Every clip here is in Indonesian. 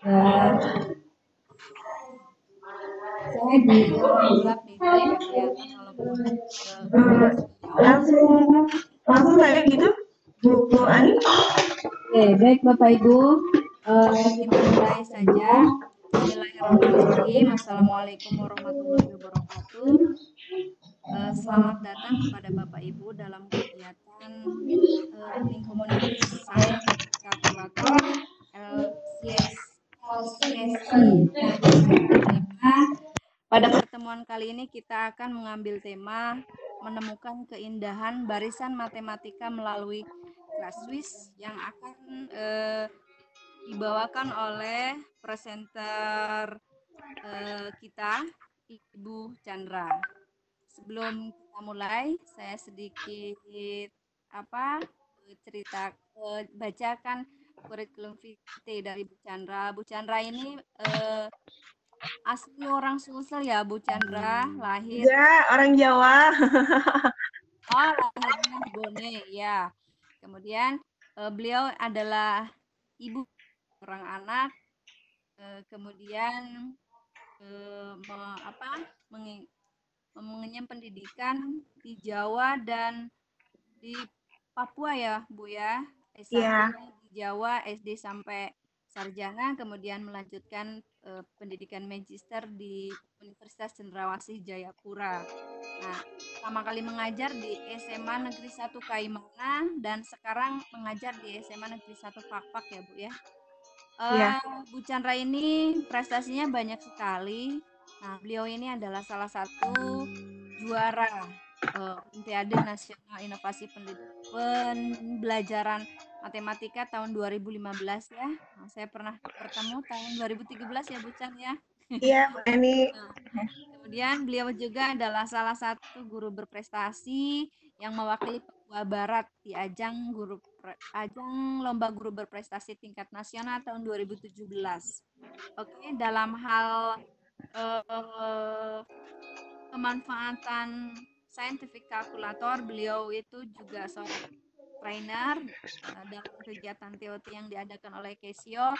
Saya di ruangan gelap nih, jadi nggak kelihatan walaupun Eh, langsung langsung kayak gitu, Bu Ani. Oke, baik Bapak Ibu, kita mulai saja. Bismillahirrahmanirrahim. Assalamualaikum warahmatullahi wabarakatuh. Selamat datang kepada Bapak Ibu dalam kegiatan Learning Communities Scientific Calculator LCSI. Nah, pada pertemuan kali ini kita akan mengambil tema menemukan keindahan barisan matematika melalui kelas Swiss yang akan dibawakan oleh presenter kita, Ibu Chandra. Sebelum kita mulai, saya sedikit cerita bacakan kurikulum vitae dari Bu Chandra. Bu Chandra ini asli orang Sulsel ya, Bu Chandra, lahir Ya, orang Jawa. lahirnya di Bone ya. Kemudian beliau adalah ibu orang anak, kemudian mengenyam pendidikan di Jawa dan di Papua ya, Bu ya. Iya. S1-nya di Jawa, SD sampai sarjana, kemudian melanjutkan pendidikan magister di Universitas Cendrawasih Jayapura. Nah, pertama kali mengajar di SMA Negeri 1 Kaimana dan sekarang mengajar di SMA Negeri 1 Pakpak ya, Bu ya. Iya. Bu Chandra ini prestasinya banyak sekali. Nah, beliau ini adalah salah satu juara Olimpiade Nasional Inovasi Pembelajaran Matematika tahun 2015 ya. Nah, saya pernah bertemu tahun 2013 ya, Bu Chan ya. Iya, Bu Ani. Nah, kemudian beliau juga adalah salah satu guru berprestasi yang mewakili Papua Barat di ajang lomba guru berprestasi tingkat nasional tahun 2017. Oke, dalam hal eh, pemanfaatan scientific calculator, beliau itu juga seorang trainer dalam kegiatan TOT yang diadakan oleh Casio.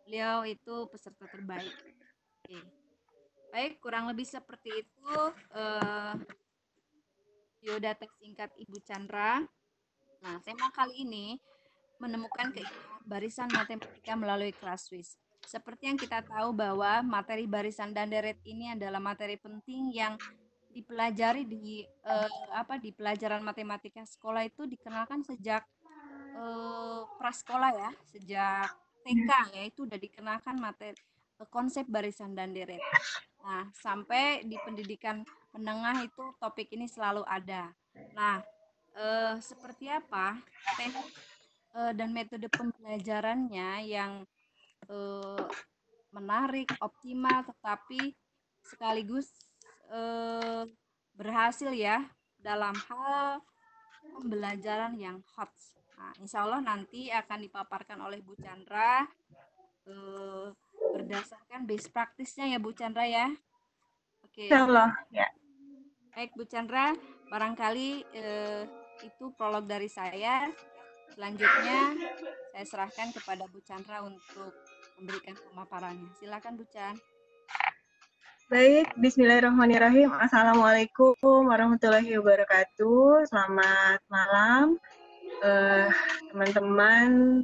Beliau itu peserta terbaik. Oke. Baik, kurang lebih seperti itu biodata singkat Ibu Chandra. Nah, tema kali ini menemukan keindahan barisan matematika melalui kelas Swiss. Seperti yang kita tahu bahwa materi barisan dan deret ini adalah materi penting yang dipelajari di pelajaran matematika sekolah itu dikenalkan sejak prasekolah ya, sejak TK ya itu udah dikenalkan materi konsep barisan dan deret. Nah, sampai di pendidikan menengah itu topik ini selalu ada. Nah, seperti apa teknik dan metode pembelajarannya yang eh, menarik, optimal, tetapi sekaligus eh, berhasil ya dalam hal pembelajaran yang hot. Nah, insya Allah nanti akan dipaparkan oleh Bu Chandra eh, berdasarkan base practice-nya ya Bu Chandra ya. Oke, Insya Allah. Ya. baik Bu Chandra, barangkali itu prolog dari saya. Selanjutnya saya serahkan kepada Bu Chandra untuk memberikan pemaparannya. Silakan Bu Chan. Baik, Bismillahirrahmanirrahim. Assalamualaikum warahmatullahi wabarakatuh. Selamat malam, teman-teman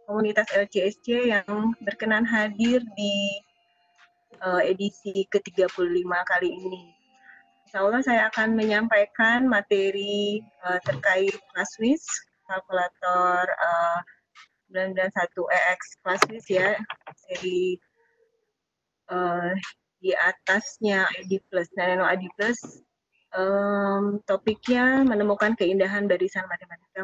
komunitas LCSC yang berkenan hadir di edisi ke-35 kali ini. Insya Allah saya akan menyampaikan materi terkait kelas Swiss, kalkulator 991 EX kelas Swiss ya, seri di atasnya ID Plus, Nano ID Plus. Topiknya menemukan keindahan barisan matematika.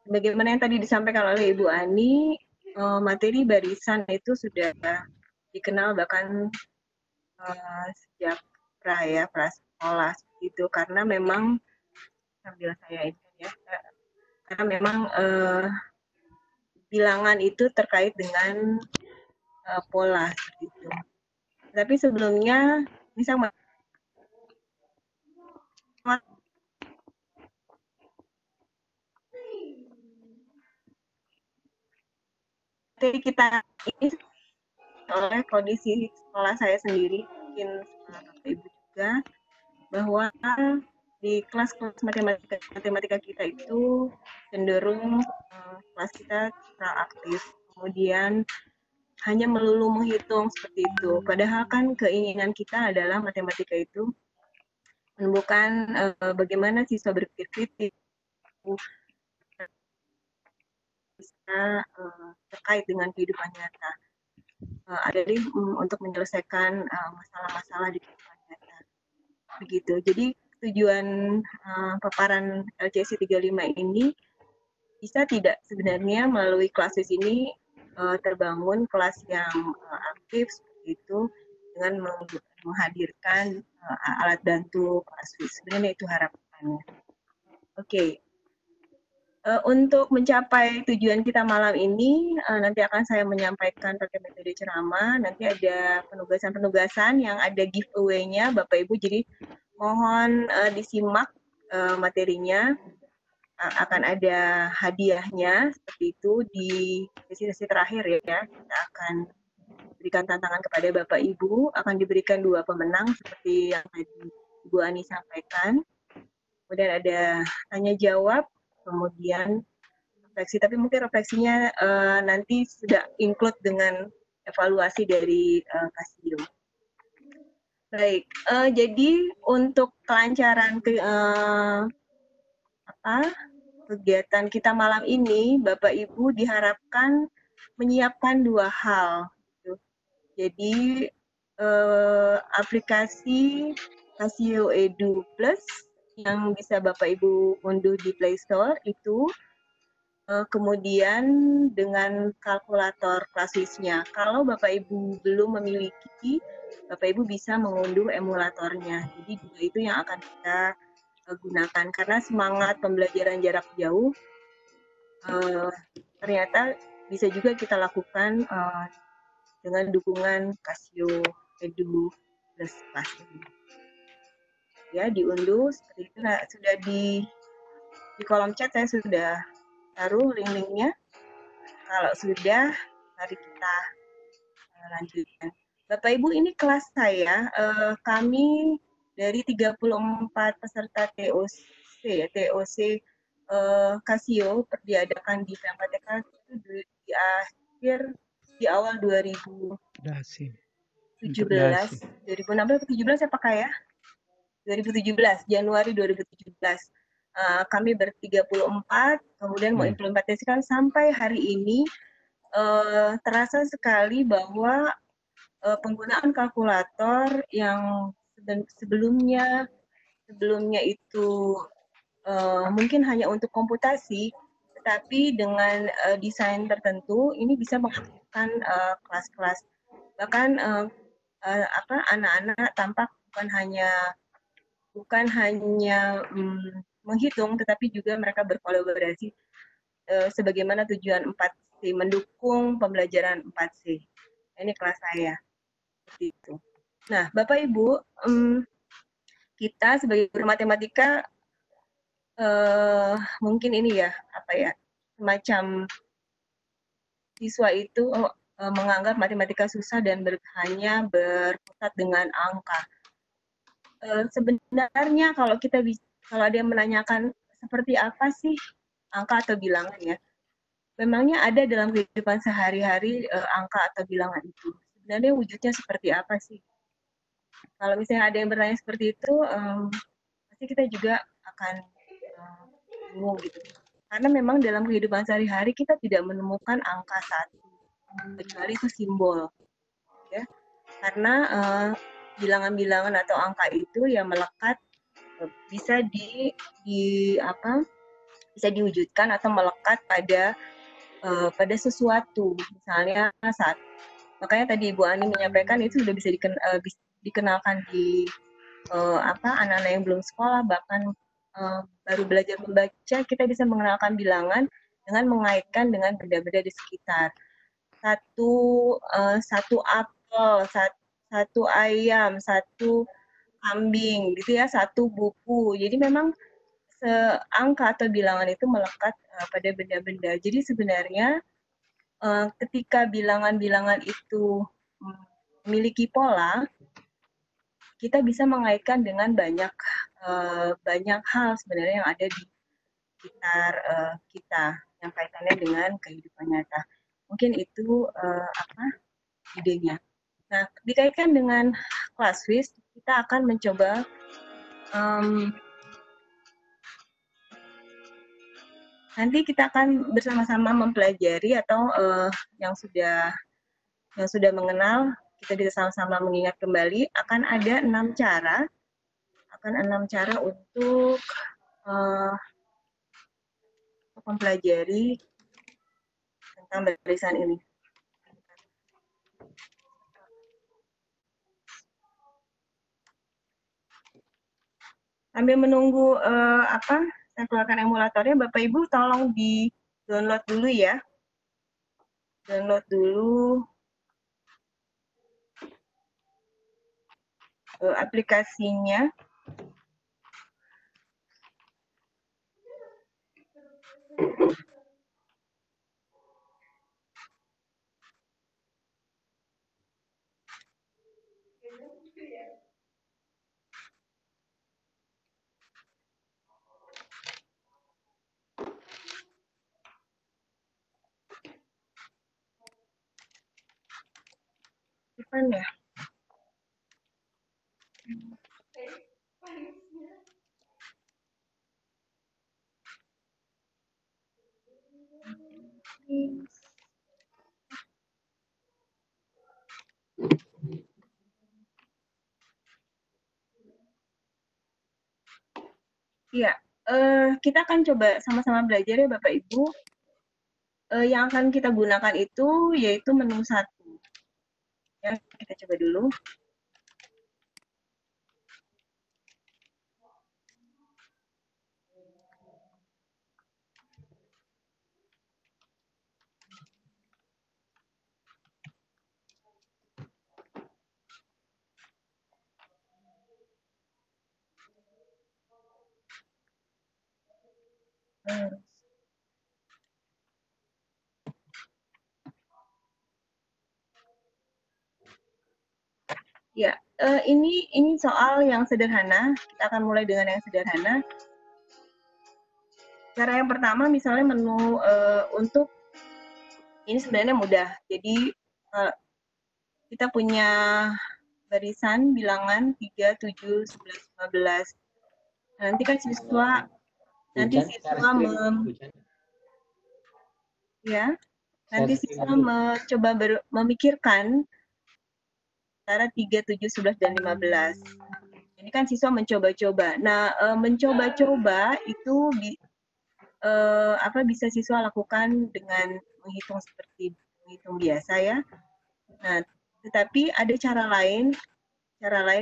Bagaimana yang tadi disampaikan oleh Ibu Ani, materi barisan itu sudah dikenal bahkan sejak prasekolah itu karena memang sambil saya ini ya, karena memang bilangan itu terkait dengan pola gitu. Tapi sebelumnya bisa materi kita ini oleh kondisi sekolah saya sendiri, mungkin sekolah Bapak Ibu juga, bahwa di kelas-kelas matematika kita itu cenderung kelas kita kurang aktif, kemudian hanya melulu menghitung seperti itu. Padahal kan keinginan kita adalah matematika itu menemukan bagaimana siswa berpikir kritis, bisa terkait dengan kehidupan nyata. Jadi untuk menyelesaikan masalah-masalah di kehidupan nyata. Begitu. Jadi tujuan paparan LCC 35 ini bisa tidak sebenarnya melalui kelas ini terbangun kelas yang aktif seperti itu dengan menghadirkan alat bantu kelas. Sebenarnya itu harapannya. Oke. Untuk mencapai tujuan kita malam ini, nanti akan saya menyampaikan pakai metode ceramah. Nanti ada penugasan-penugasan yang ada giveaway-nya, Bapak Ibu. Jadi mohon disimak materinya. Akan ada hadiahnya seperti itu di sesi-sesi terakhir ya. Kita akan berikan tantangan kepada Bapak Ibu. Akan diberikan 2 pemenang seperti yang tadi Ibu Ani sampaikan. Kemudian ada tanya jawab, kemudian refleksi, tapi mungkin refleksinya nanti sudah include dengan evaluasi dari Casio. Baik, jadi untuk kelancaran kegiatan kita malam ini, Bapak Ibu diharapkan menyiapkan 2 hal. Jadi aplikasi Casio Edu Plus yang bisa Bapak Ibu unduh di Play Store itu, kemudian dengan kalkulator Classwiz-nya. Kalau Bapak Ibu belum memiliki, Bapak Ibu bisa mengunduh emulatornya. Jadi dua itu yang akan kita gunakan karena semangat pembelajaran jarak jauh ternyata bisa juga kita lakukan dengan dukungan Casio Edu Plus Class ini. Ya, diunduh seperti itu. Nah, sudah di kolom chat saya sudah taruh link-linknya. Kalau sudah, mari kita lanjutkan. Bapak Ibu, ini kelas saya. Kami dari 34 peserta TOC, TOC Casio diadakan di PMPTK itu di awal 2017. 2016 saya pakai ya? 2017, Januari 2017. Kami ber-34, kemudian mau implementasikan sampai hari ini, terasa sekali bahwa penggunaan kalkulator yang sebelumnya itu mungkin hanya untuk komputasi, tetapi dengan desain tertentu ini bisa mengaktifkan kelas-kelas. Bahkan anak-anak tampak bukan hanya menghitung, tetapi juga mereka berkolaborasi sebagaimana tujuan 4C, mendukung pembelajaran 4C. Ini kelas saya. Seperti itu. Nah, Bapak Ibu, kita sebagai guru matematika mungkin ini ya, semacam siswa itu menganggap matematika susah dan hanya berkutat dengan angka. Sebenarnya kalau ada yang menanyakan seperti apa sih angka atau bilangan ya, memangnya ada dalam kehidupan sehari-hari angka atau bilangan itu. Sebenarnya wujudnya seperti apa sih? Kalau misalnya ada yang bertanya seperti itu, pasti kita juga akan bingung gitu. Karena memang dalam kehidupan sehari-hari kita tidak menemukan angka satu, kecuali itu simbol. Ya. Karena bilangan-bilangan atau angka itu yang melekat bisa bisa diwujudkan atau melekat pada sesuatu, misalnya saat. Makanya tadi Ibu Ani menyampaikan itu sudah bisa dikenalkan di anak-anak yang belum sekolah, bahkan baru belajar membaca, kita bisa mengenalkan bilangan dengan mengaitkan dengan benda-benda di sekitar. Satu apel, satu ayam, satu kambing, gitu ya, satu buku. Jadi memang angka atau bilangan itu melekat pada benda-benda. Jadi sebenarnya ketika bilangan-bilangan itu memiliki pola, kita bisa mengaitkan dengan banyak hal sebenarnya yang ada di sekitar kita yang kaitannya dengan kehidupan nyata. Mungkin itu idenya. Nah, dikaitkan dengan Classwiz, kita akan mencoba nanti kita akan bersama-sama mempelajari atau yang sudah mengenal, kita bisa sama-sama mengingat kembali akan ada 6 cara untuk mempelajari tentang barisan ini. Sambil menunggu saya keluarkan emulatornya, Bapak Ibu tolong di download dulu ya. Download dulu aplikasinya. Depan ya. Iya, kita akan coba sama-sama belajar ya Bapak Ibu. Yang akan kita gunakan itu yaitu menu 1. Ya, kita coba dulu. Ya, ini soal yang sederhana. Kita akan mulai dengan yang sederhana. Cara yang pertama misalnya menu untuk ini sebenarnya mudah. Jadi kita punya barisan bilangan 3, 7, 11, 15. Nanti kan siswa mencoba memikirkan antara 3, 7, 11, dan 15. Ini kan siswa mencoba-coba. Nah, mencoba-coba itu bisa siswa lakukan dengan menghitung seperti menghitung biasa ya. Nah, tetapi ada cara lain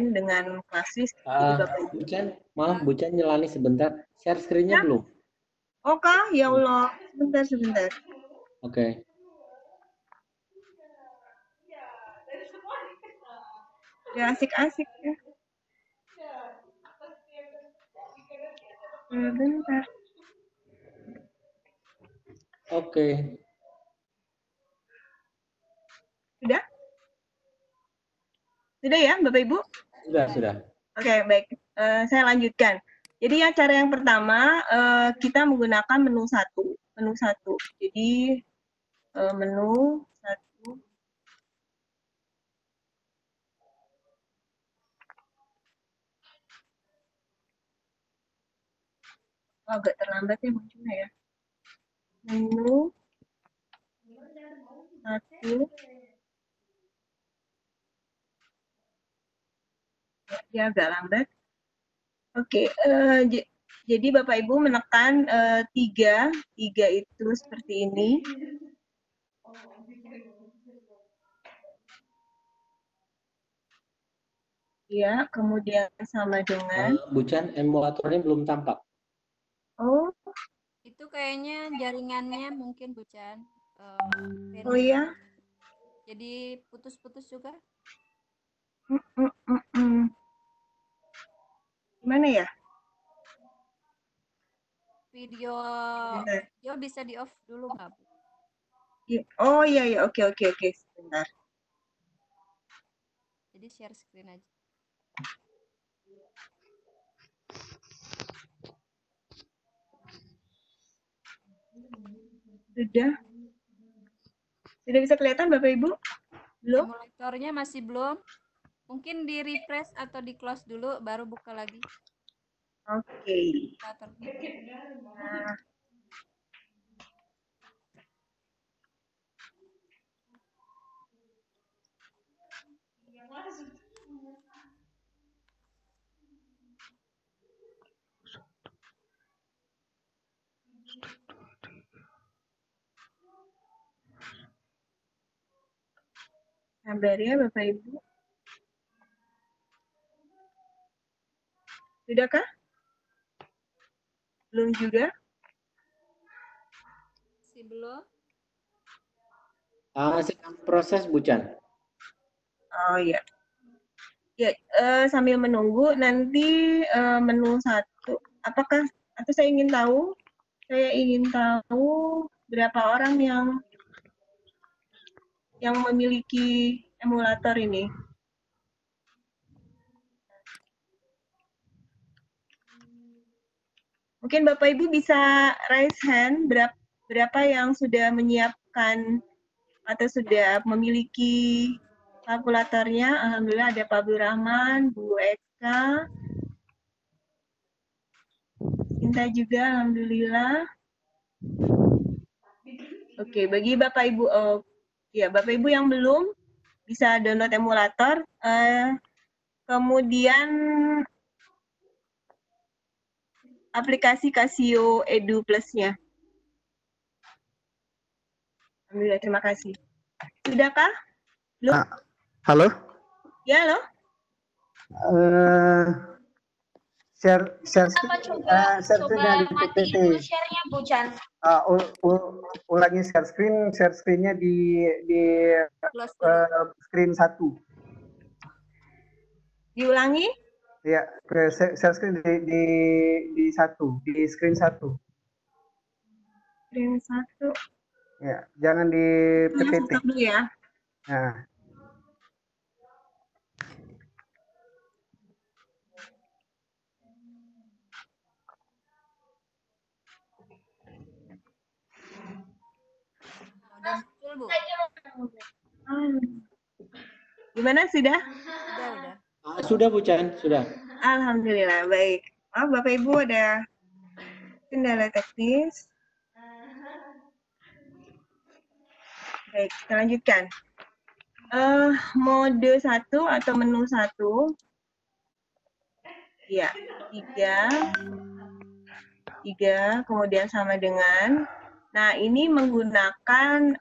dengan Classwiz. Jadi Bapak Ibu. Maaf, Bu Chan nyelani sebentar. Share screen-nya belum? Oh kah? Ya Allah. Sebentar. Oke. Ya asik-asik ya. Sebentar. Oke. Sudah? Sudah ya, Bapak Ibu? Sudah. Oke, baik. Saya lanjutkan. Jadi ya cara yang pertama kita menggunakan menu 1. Jadi menu 1. Agak terlambat ya munculnya ya. Menu 1. Ya agak lambat. Oke, jadi Bapak Ibu menekan 3 itu seperti ini. Ya, kemudian sama dengan Bu Chan, emulatornya belum tampak. Oh, Itu kayaknya jaringannya mungkin Bu Chan. oh ya. Jadi putus-putus juga. Gimana ya? Video bisa di off dulu nggak Bu? Oh iya iya, oke oke oke, sebentar. Jadi share screen aja. Sudah. Sudah bisa kelihatan Bapak Ibu? Belum? Emulatornya masih belum. Mungkin di refresh atau di close dulu baru buka lagi Oke. emulatornya. Nah, sabar ya Bapak Ibu. Sudahkah? Belum juga? Masih belum? Masih proses, Bu Chan. Oh iya. Ya, sambil menunggu nanti menu satu. Apakah atau saya ingin tahu berapa orang yang memiliki emulator ini. Mungkin Bapak Ibu bisa raise hand berapa yang sudah menyiapkan atau sudah memiliki kalkulatornya. Alhamdulillah ada Pak Bu Rahman, Bu Eka, Sinta juga, alhamdulillah. Oke, bagi Bapak Ibu, ya Bapak Ibu yang belum bisa download emulator. Kemudian aplikasi Casio Edu Plus-nya. Alhamdulillah, terima kasih. Sudahkah? Belum? Halo, Ya, loh. share Apa screen, coba share screen yang di matiin PPT. dulu share-nya Bu Chan. Ulangi share screen-nya di Close dulu. screen 1. Diulangi. Ya, share screen di 1, di screen 1. Screen 1. Ya, jangan di PPT. Stop dulu ya. Nah, Udah muncul, Bu? Gimana sudah? Udah. Sudah, Bu Chan, sudah. Alhamdulillah, baik. Bapak Ibu ada kendala teknis. Baik, kita lanjutkan. Mode 1 atau menu 1. Ya, 3, kemudian sama dengan. Nah, ini menggunakan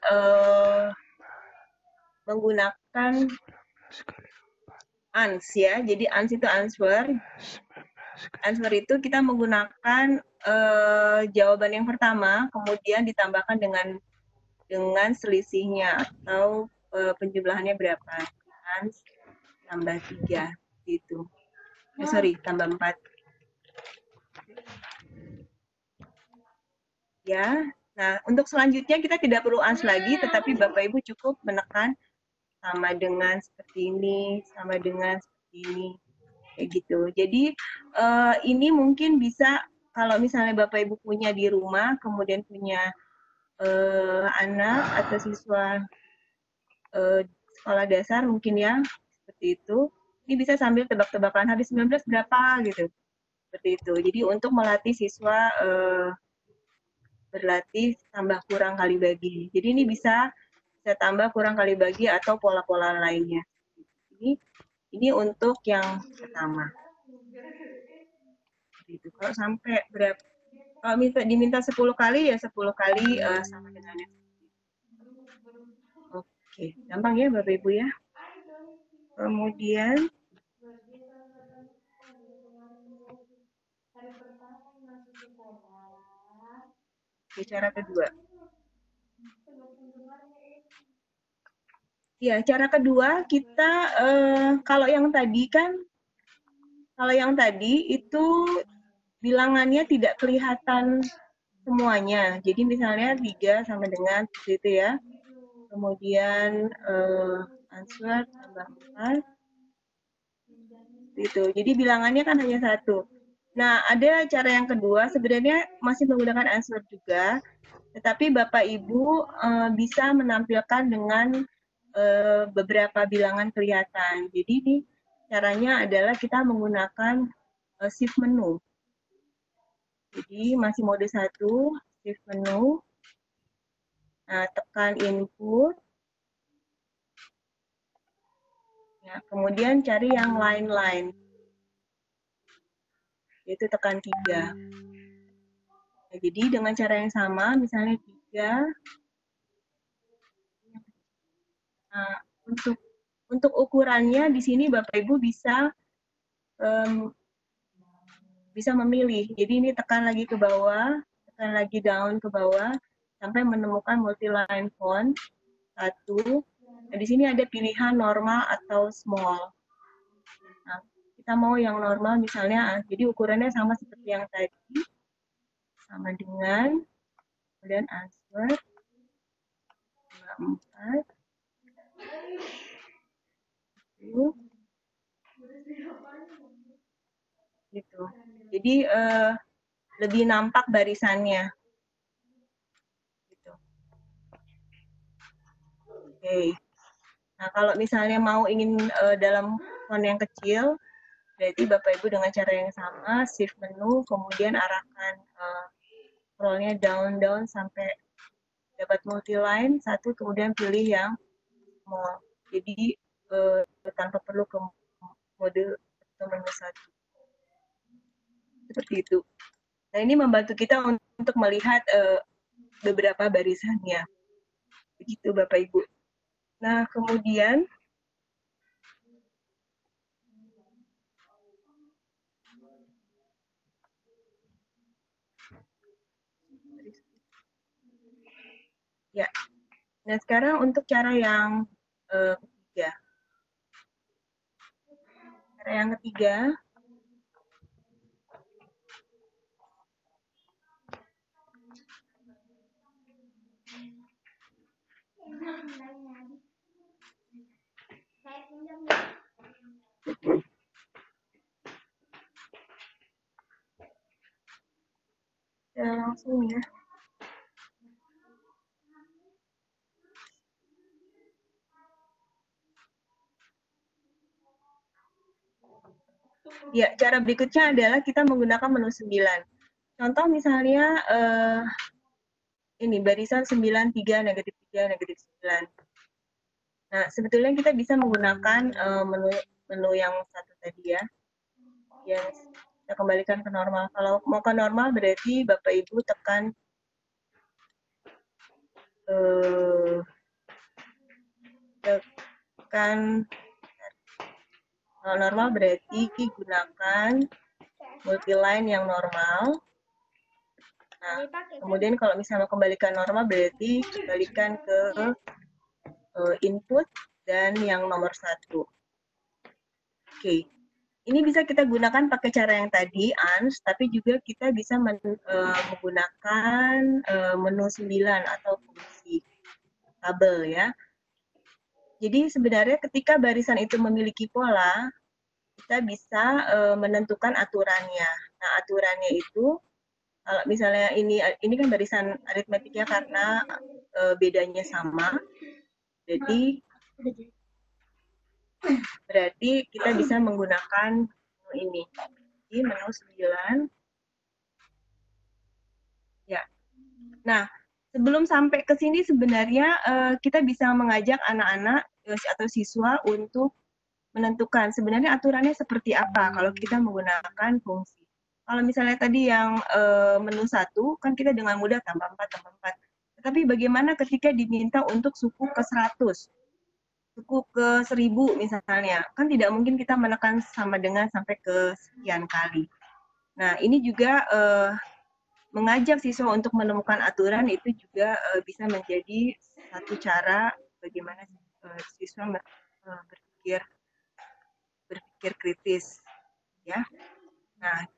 ANS ya. Jadi ANS itu answer. Answer itu kita menggunakan jawaban yang pertama, kemudian ditambahkan dengan selisihnya atau penjumlahannya berapa. ANS tambah 3 gitu. Tambah 4. Ya. Nah, untuk selanjutnya kita tidak perlu ANS lagi, tetapi Bapak Ibu cukup menekan sama dengan seperti ini, sama dengan seperti ini. Kayak gitu. Jadi ini mungkin bisa kalau misalnya Bapak Ibu punya di rumah, kemudian punya anak atau siswa sekolah dasar mungkin ya, seperti itu. Ini bisa sambil tebak-tebakan hari 19 berapa gitu. Seperti itu. Jadi untuk melatih siswa berlatih tambah kurang kali bagi. Jadi ini bisa tambah kurang kali bagi atau pola-pola lainnya. Ini untuk yang pertama. Gitu. Kalau sampai berapa? Kalau diminta 10 kali ya 10 kali sama dengan yang. Oke, gampang ya Bapak Ibu ya. Kemudian cara kedua. Ya, cara kedua kita kalau yang tadi itu bilangannya tidak kelihatan semuanya. Jadi misalnya 3 sama dengan seperti itu ya. kemudian answer tambah 4. Gitu. Jadi bilangannya kan hanya 1. Nah, ada cara yang kedua, sebenarnya masih menggunakan answer juga, tetapi Bapak Ibu bisa menampilkan dengan beberapa bilangan kelihatan. Jadi ini caranya adalah kita menggunakan shift menu. Jadi masih mode 1, shift menu. Nah, tekan input. Ya, kemudian cari yang line-line. Yaitu tekan 3. Nah, jadi dengan cara yang sama, misalnya 3. Nah, untuk ukurannya di sini Bapak Ibu bisa bisa memilih. Jadi ini tekan lagi ke bawah, tekan lagi down ke bawah sampai menemukan multi-line font 1. Nah, di sini ada pilihan normal atau small. Nah, kita mau yang normal misalnya, jadi ukurannya sama seperti yang tadi, sama dengan, kemudian answer 4. Gitu. Jadi lebih nampak barisannya. Gitu. Oke. Nah, kalau misalnya mau ingin dalam font yang kecil, berarti Bapak Ibu dengan cara yang sama, shift menu, kemudian arahkan scroll-nya down sampai dapat multi-line 1, kemudian pilih yang small. Jadi tanpa perlu ke mode atau menu 1. Seperti itu. Nah, ini membantu kita untuk melihat beberapa barisannya. Begitu Bapak Ibu. Nah, kemudian ya. Nah, sekarang untuk cara yang ketiga. Cara yang ketiga, langsung ya. Ya, cara berikutnya adalah kita menggunakan menu 9. Contoh misalnya ini barisan 93, negatif 3, negatif 9. Nah, sebetulnya kita bisa menggunakan menu yang satu tadi ya. Yang kita kembalikan ke normal. Kalau mau ke normal berarti Bapak Ibu tekan kalau normal berarti gunakan multi-line yang normal. Nah, kemudian kalau misalnya kembalikan normal berarti kembalikan ke input dan yang nomor 1. Oke. Ini bisa kita gunakan pakai cara yang tadi, ANS, tapi juga kita bisa menggunakan menu 9 atau fungsi tabel ya. Jadi sebenarnya ketika barisan itu memiliki pola, kita bisa menentukan aturannya. Nah, aturannya itu kalau misalnya ini kan barisan aritmetik ya karena bedanya sama. Jadi berarti kita bisa menggunakan ini. Di menu 9. Ya. Nah, sebelum sampai ke sini sebenarnya kita bisa mengajak anak-anak atau siswa untuk menentukan sebenarnya aturannya seperti apa kalau kita menggunakan fungsi. Kalau misalnya tadi yang menu 1, kan kita dengan mudah tambah 4, tambah 4. Tetapi bagaimana ketika diminta untuk suku ke 100, suku ke 1000 misalnya, kan tidak mungkin kita menekan sama dengan sampai ke sekian kali. Nah, ini juga mengajak siswa untuk menemukan aturan itu juga bisa menjadi satu cara bagaimana siswa berpikir kritis, ya. Nah,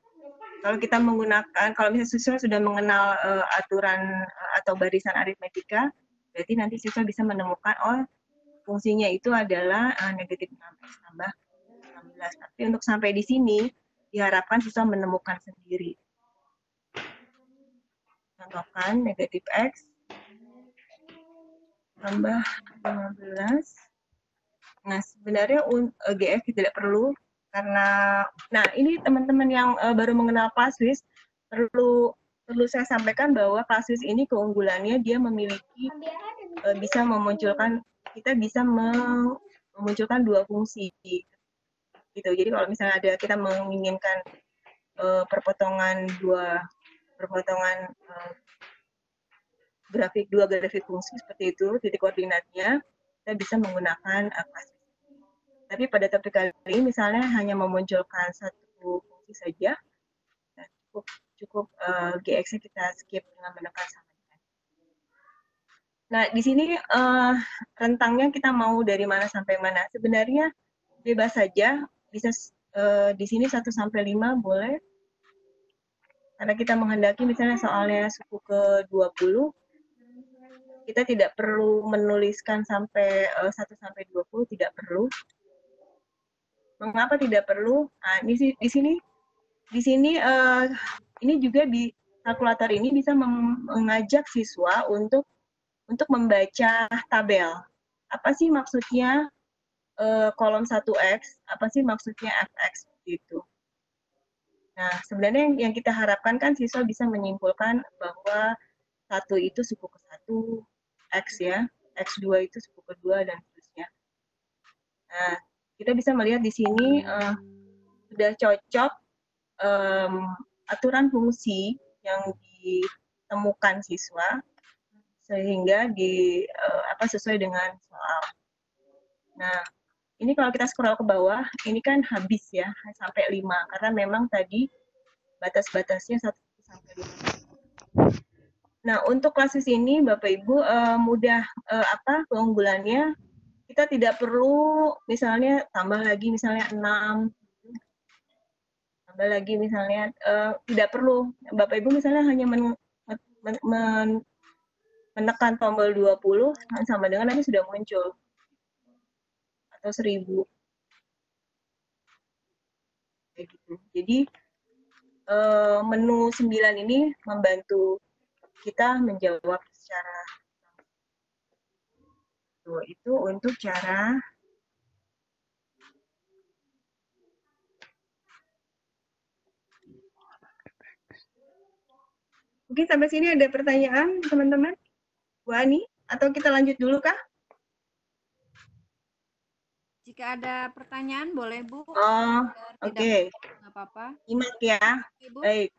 kalau kita menggunakan, kalau misalnya siswa sudah mengenal aturan atau barisan aritmetika, Berarti nanti siswa bisa menemukan, oh fungsinya itu adalah negatif 6x tambah 16. Tapi untuk sampai di sini, diharapkan siswa menemukan sendiri. Contohkan negatif x tambah 15. Nah, sebenarnya GF tidak perlu, karena, nah ini teman-teman yang baru mengenal ClassWiz, perlu saya sampaikan bahwa ClassWiz ini keunggulannya dia memiliki, bisa memunculkan, kita bisa memunculkan dua fungsi. Gitu. Jadi kalau misalnya kita menginginkan perpotongan dua grafik fungsi seperti itu, titik koordinatnya, kita bisa menggunakan ClassWiz. Tapi pada topik kali ini misalnya hanya memunculkan satu fungsi saja, nah, cukup GX-nya kita skip dengan menekan sama dengan. Nah, di sini rentangnya kita mau dari mana sampai mana. Sebenarnya bebas saja, bisa di sini 1 sampai 5 boleh. Karena kita menghendaki misalnya soalnya suku ke-20, kita tidak perlu menuliskan sampai 1 sampai 20, tidak perlu. Mengapa tidak perlu? Nah, di sini ini juga di kalkulator ini bisa mengajak siswa untuk membaca tabel. Apa sih maksudnya kolom 1x? Apa sih maksudnya fx? Gitu. Nah, sebenarnya yang kita harapkan kan siswa bisa menyimpulkan bahwa 1 itu suku ke-1, x ya, x2 itu suku ke-2, dan seterusnya. Nah, kita bisa melihat di sini sudah cocok aturan fungsi yang ditemukan siswa sehingga sesuai dengan soal. Nah, ini kalau kita scroll ke bawah, ini kan habis ya, sampai 5, karena memang tadi batas-batasnya 1 sampai 5. Nah, untuk ClassWiz ini Bapak Ibu mudah, keunggulannya, kita tidak perlu misalnya tambah lagi misalnya 6, tambah lagi misalnya, tidak perlu. Bapak Ibu misalnya hanya menekan tombol 20, sama dengan nanti sudah muncul. Atau 1000. Kayak gitu. Jadi, menu 9 ini membantu kita menjawab secara itu untuk cara mungkin sampai sini ada pertanyaan teman-teman Bu Ani, atau kita lanjut dulu kah? Jika ada pertanyaan boleh Bu. Oke. Nggak apa-apa. Imak ya. Ibu. Baik.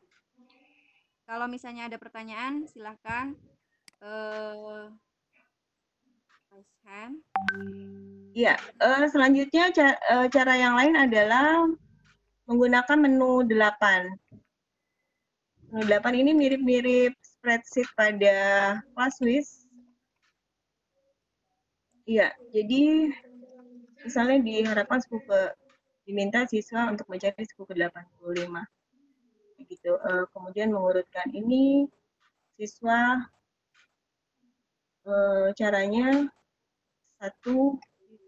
Kalau misalnya ada pertanyaan silahkan raise hand. Iya, selanjutnya cara yang lain adalah menggunakan menu 8. Menu 8 ini mirip-mirip spreadsheet pada ClassWiz. Iya, jadi misalnya diharapkan diminta siswa untuk mencari suku ke-85. Gitu. Kemudian mengurutkan ini, siswa caranya 1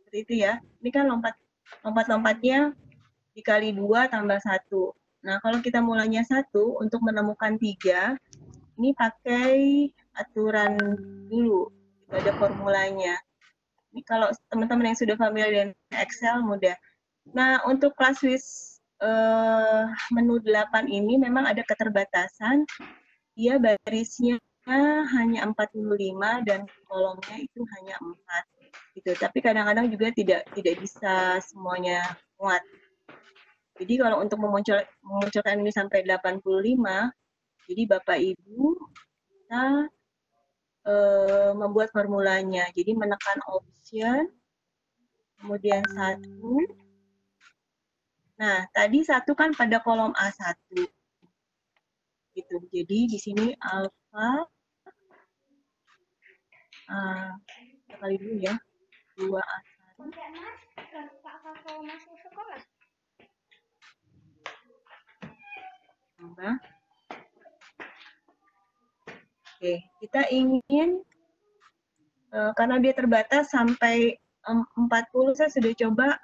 seperti itu ya. Ini kan lompat-lompatnya dikali 2 tambah 1. Nah, kalau kita mulanya 1, untuk menemukan 3, ini pakai aturan dulu. Itu ada formulanya. Ini kalau teman-teman yang sudah familiar dengan Excel, mudah. Nah, untuk ClassWiz menu 8 ini memang ada keterbatasan. Dia barisnya hanya 45 dan kolomnya itu hanya 4. Gitu. Tapi kadang-kadang juga tidak bisa semuanya muat. Jadi kalau untuk memunculkan ini sampai 85, jadi Bapak Ibu kita membuat formulanya. Jadi menekan option, kemudian 1. Nah, tadi 1 kan pada kolom A1. Gitu. Jadi di sini alfa kita kali dulu ya. 2A1. Tambah. Oke, kita ingin karena dia terbatas sampai 40, saya sudah coba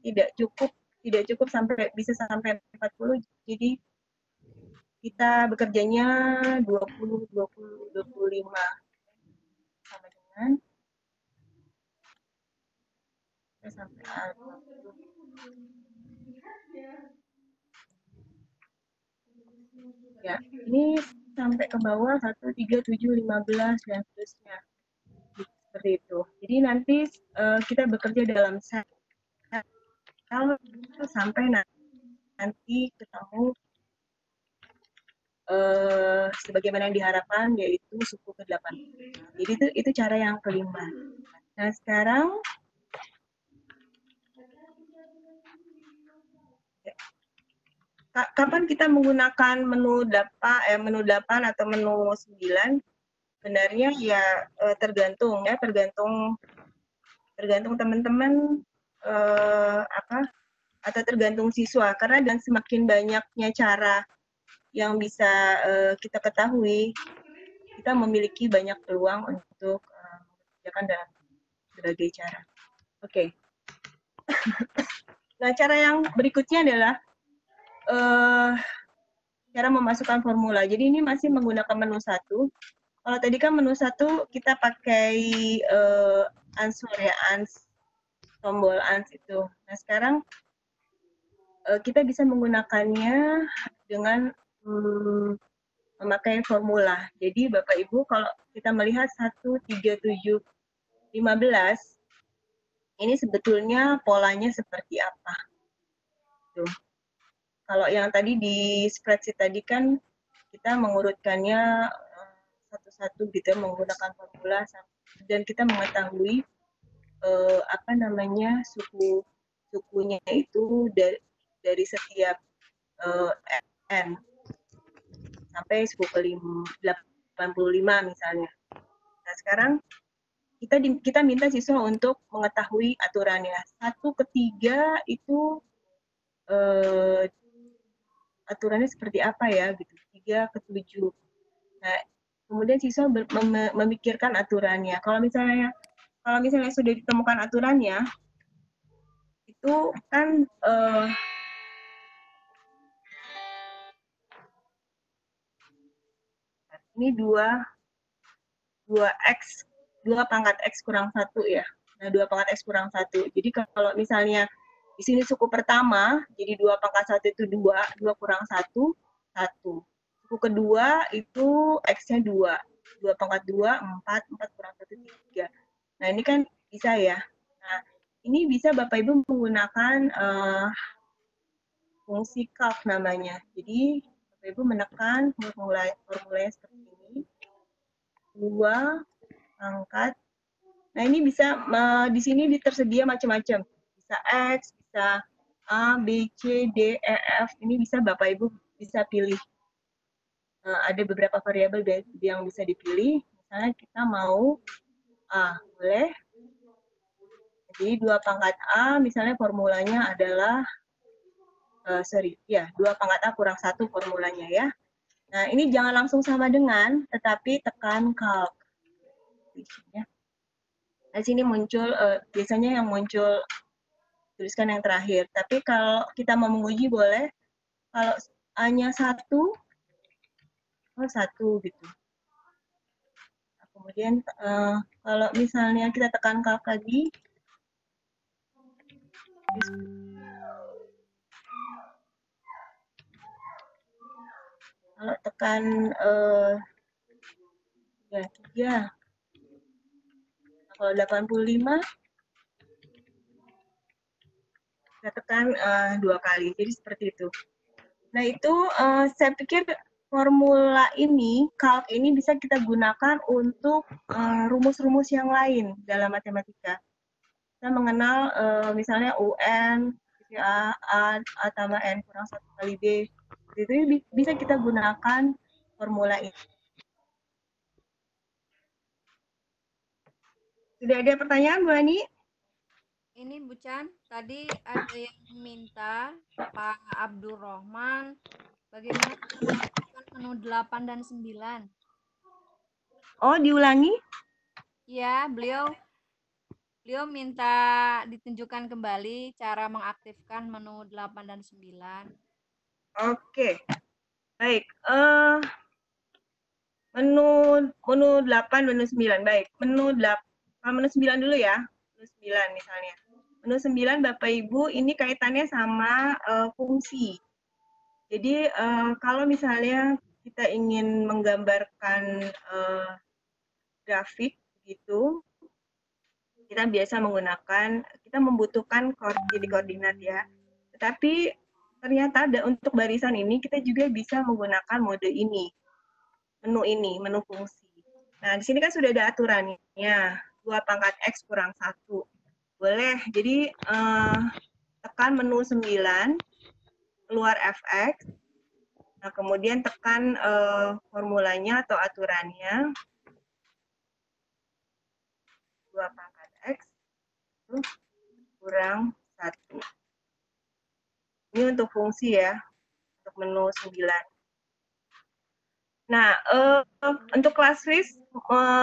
tidak cukup sampai bisa sampai 40. Jadi kita bekerjanya 20, 20, 25 sama dengan sampai 20. Ya, ini sampai ke bawah 1, 3, 7, 15 dan seterusnya. Seperti itu. Jadi nanti kita bekerja dalam sel sampai nanti ketemu sebagaimana yang diharapkan, yaitu suku ke-8. Jadi itu cara yang kelima. Nah, sekarang kapan kita menggunakan menu 8 atau menu 9? Sebenarnya ya tergantung teman-teman atau tergantung siswa, karena dan semakin banyaknya cara yang bisa kita ketahui, kita memiliki banyak peluang untuk mengerjakan dalam berbagai cara. Oke. Nah, cara yang berikutnya adalah cara memasukkan formula. Jadi ini masih menggunakan menu 1. Kalau tadi kan menu 1 kita pakai answer ya, tombol ans itu. Nah, sekarang kita bisa menggunakannya dengan memakai formula. Jadi Bapak Ibu kalau kita melihat 1, 3, 7, 15, ini sebetulnya polanya seperti apa? Tuh. Kalau yang tadi di spreadsheet tadi kan kita mengurutkannya satu-satu gitu menggunakan formula dan kita mengetahui sukunya itu dari setiap n sampai suku ke-85 misalnya. Nah, sekarang kita minta siswa untuk mengetahui aturannya. 1/3 itu aturannya seperti apa ya gitu. 3/7. Nah, kemudian siswa memikirkan aturannya. Kalau misalnya sudah ditemukan aturannya, itu kan ini 2 pangkat X kurang 1 ya. Nah, 2 pangkat X kurang 1. Jadi kalau misalnya di sini suku pertama, jadi 2 pangkat 1 itu 2, 2 kurang 1, 1. Suku kedua itu X-nya 2. 2 pangkat 2, 4, 4 kurang 1, 3. Nah, ini kan bisa ya. Nah, ini bisa Bapak Ibu menggunakan fungsi calc namanya. Jadi, Bapak Ibu menekan formulanya seperti ini. 2 pangkat. Nah, ini bisa di sini tersedia macam-macam. Bisa X, bisa A, B, C, D, E, F. Ini bisa Bapak Ibu bisa pilih. Ada beberapa variabel yang bisa dipilih. Misalnya kita mau A, boleh. Jadi 2 pangkat A, misalnya formulanya adalah 2 pangkat A kurang 1 formulanya ya. Nah, ini jangan langsung sama dengan, tetapi tekan calc. Nah, sini muncul, biasanya yang muncul, tuliskan yang terakhir. Tapi kalau kita mau menguji boleh, kalau A-nya 1, oh 1 gitu. Nah, kemudian kalau misalnya kita tekan calc lagi, kalau tekan 3, kalau 85, kita tekan 2 kali. Jadi seperti itu. Nah, itu saya pikir formula ini, calc ini bisa kita gunakan untuk rumus-rumus yang lain dalam matematika. Kita mengenal misalnya UN, A tambah N kurang 1 kali B. Itu bisa kita gunakan formula ini. Sudah ada pertanyaan, Bu Ani? Ini Bu Chan, tadi ada yang minta Pak Abdurrahman bagaimana melakukan menu 8 dan 9. Oh, diulangi? Ya, beliau minta ditunjukkan kembali cara mengaktifkan menu 8 dan 9. Oke, baik. Menu menu 8, menu 9. Baik, menu 9 dulu ya. Menu 9 misalnya. Menu 9 Bapak Ibu ini kaitannya sama fungsi. Jadi kalau misalnya kita ingin menggambarkan grafik gitu, kita membutuhkan koordinat ya. Tetapi ternyata untuk barisan ini kita juga bisa menggunakan mode ini, menu fungsi. Nah, di sini kan sudah ada aturannya, 2 pangkat X kurang 1. Boleh, jadi tekan menu 9, keluar fx, nah kemudian tekan formulanya atau aturannya, 2 pangkat X kurang 1. Ini untuk fungsi ya, untuk menu 9. Nah, untuk ClassWiz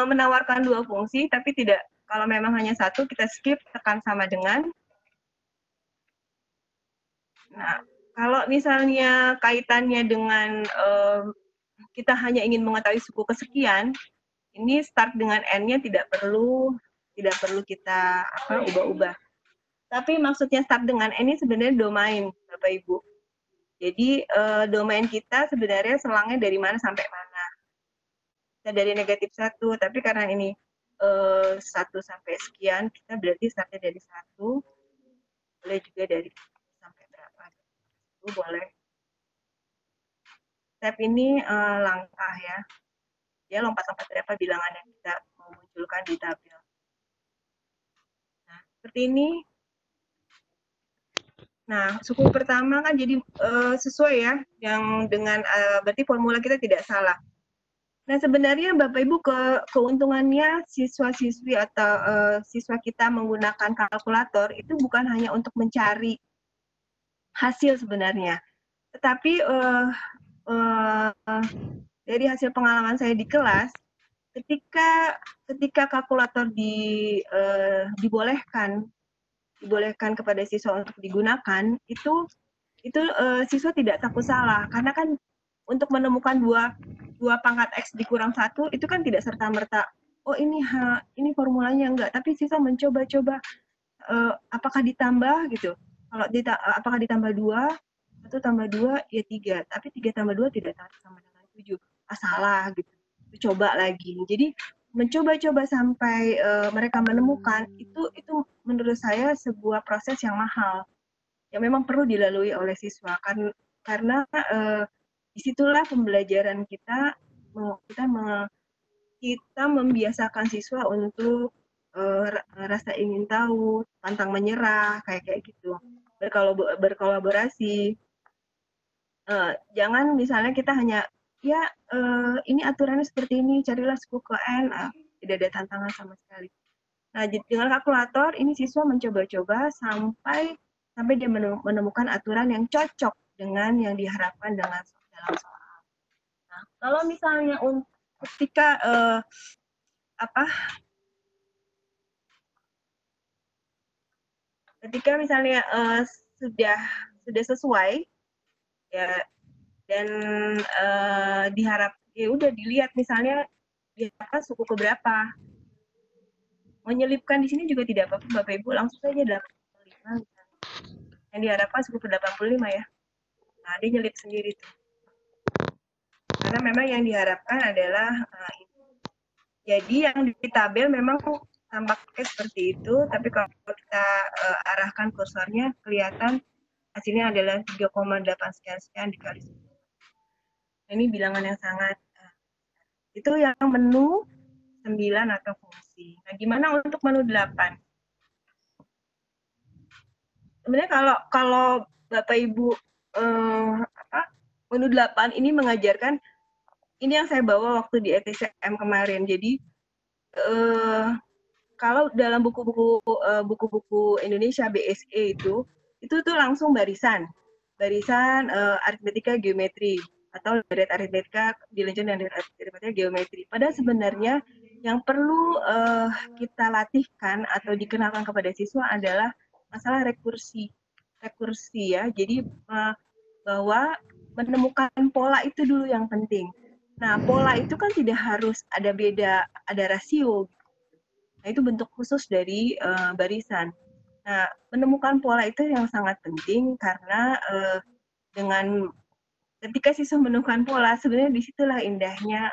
menawarkan 2 fungsi, tapi tidak, kalau memang hanya 1, kita skip, tekan sama dengan. Nah, kalau misalnya kaitannya dengan kita hanya ingin mengetahui suku kesekian, ini start dengan N-nya tidak perlu kita ubah-ubah. Tapi maksudnya start dengan N ini sebenarnya domain, Bapak Ibu. Jadi domain kita sebenarnya selangnya dari mana sampai mana. Bisa dari -1, tapi karena ini 1 sampai sekian, kita berarti startnya dari 1. Boleh juga dari sampai berapa. Itu boleh. Step ini langkah ya. Dia lompat-lompat berapa bilangan yang kita mau munculkan di tabel. Nah, seperti ini. Nah, suku pertama kan jadi sesuai ya, yang dengan berarti formula kita tidak salah. Nah, sebenarnya Bapak Ibu keuntungannya siswa-siswi atau siswa kita menggunakan kalkulator itu bukan hanya untuk mencari hasil sebenarnya, tetapi dari hasil pengalaman saya di kelas, ketika kalkulator dibolehkan kepada siswa untuk digunakan, itu siswa tidak takut salah, karena kan untuk menemukan dua pangkat X dikurang 1 itu kan tidak serta-merta, oh ini formulanya enggak, tapi siswa mencoba-coba apakah ditambah gitu. Kalau apakah ditambah 2, 1 tambah 2 ya 3, tapi 3 tambah 2 tidak sama dengan 7. Salah gitu. Coba lagi. Jadi mencoba-coba sampai mereka menemukan itu menurut saya sebuah proses yang mahal, yang memang perlu dilalui oleh siswa, karena disitulah pembelajaran kita membiasakan siswa untuk rasa ingin tahu, pantang menyerah, kayak gitu, berkolaborasi. Jangan misalnya kita hanya ini aturannya seperti ini, carilah suku ke N, tidak ada tantangan sama sekali. Nah, dengan kalkulator ini siswa mencoba-coba sampai dia menemukan aturan yang cocok dengan yang diharapkan dalam soal. Nah, kalau misalnya ketika ketika misalnya sudah sesuai ya, dan diharap ya udah dilihat misalnya diharapkan suku keberapa. Menyelipkan di sini juga tidak apa-apa Bapak Ibu, langsung saja 85 misalnya. Yang diharapkan suku ke-85 ya. Nah, dia nyelip sendiri tuh. Karena memang yang diharapkan adalah ini. Jadi yang di tabel memang tampaknya seperti itu, tapi kalau kita arahkan kursornya kelihatan hasilnya adalah 3,8 sekian dikali 10. Nah, ini bilangan yang sangat itu yang menu 9 atau fungsi. Nah, gimana untuk menu 8? Sebenarnya kalau Bapak Ibu menu 8 ini mengajarkan, ini yang saya bawa waktu di ETCM kemarin. Jadi kalau dalam buku-buku Indonesia BSE itu tuh langsung barisan aritmetika geometri. atau dari aritmetika dilanjutkan dengan aritmetika geometri. Padahal sebenarnya yang perlu kita latihkan atau dikenalkan kepada siswa adalah masalah rekursi ya. Jadi bahwa menemukan pola itu dulu yang penting. Nah, pola itu kan tidak harus ada rasio. Nah, itu bentuk khusus dari barisan. Nah, menemukan pola itu yang sangat penting karena dengan ketika siswa menemukan pola, sebenarnya disitulah indahnya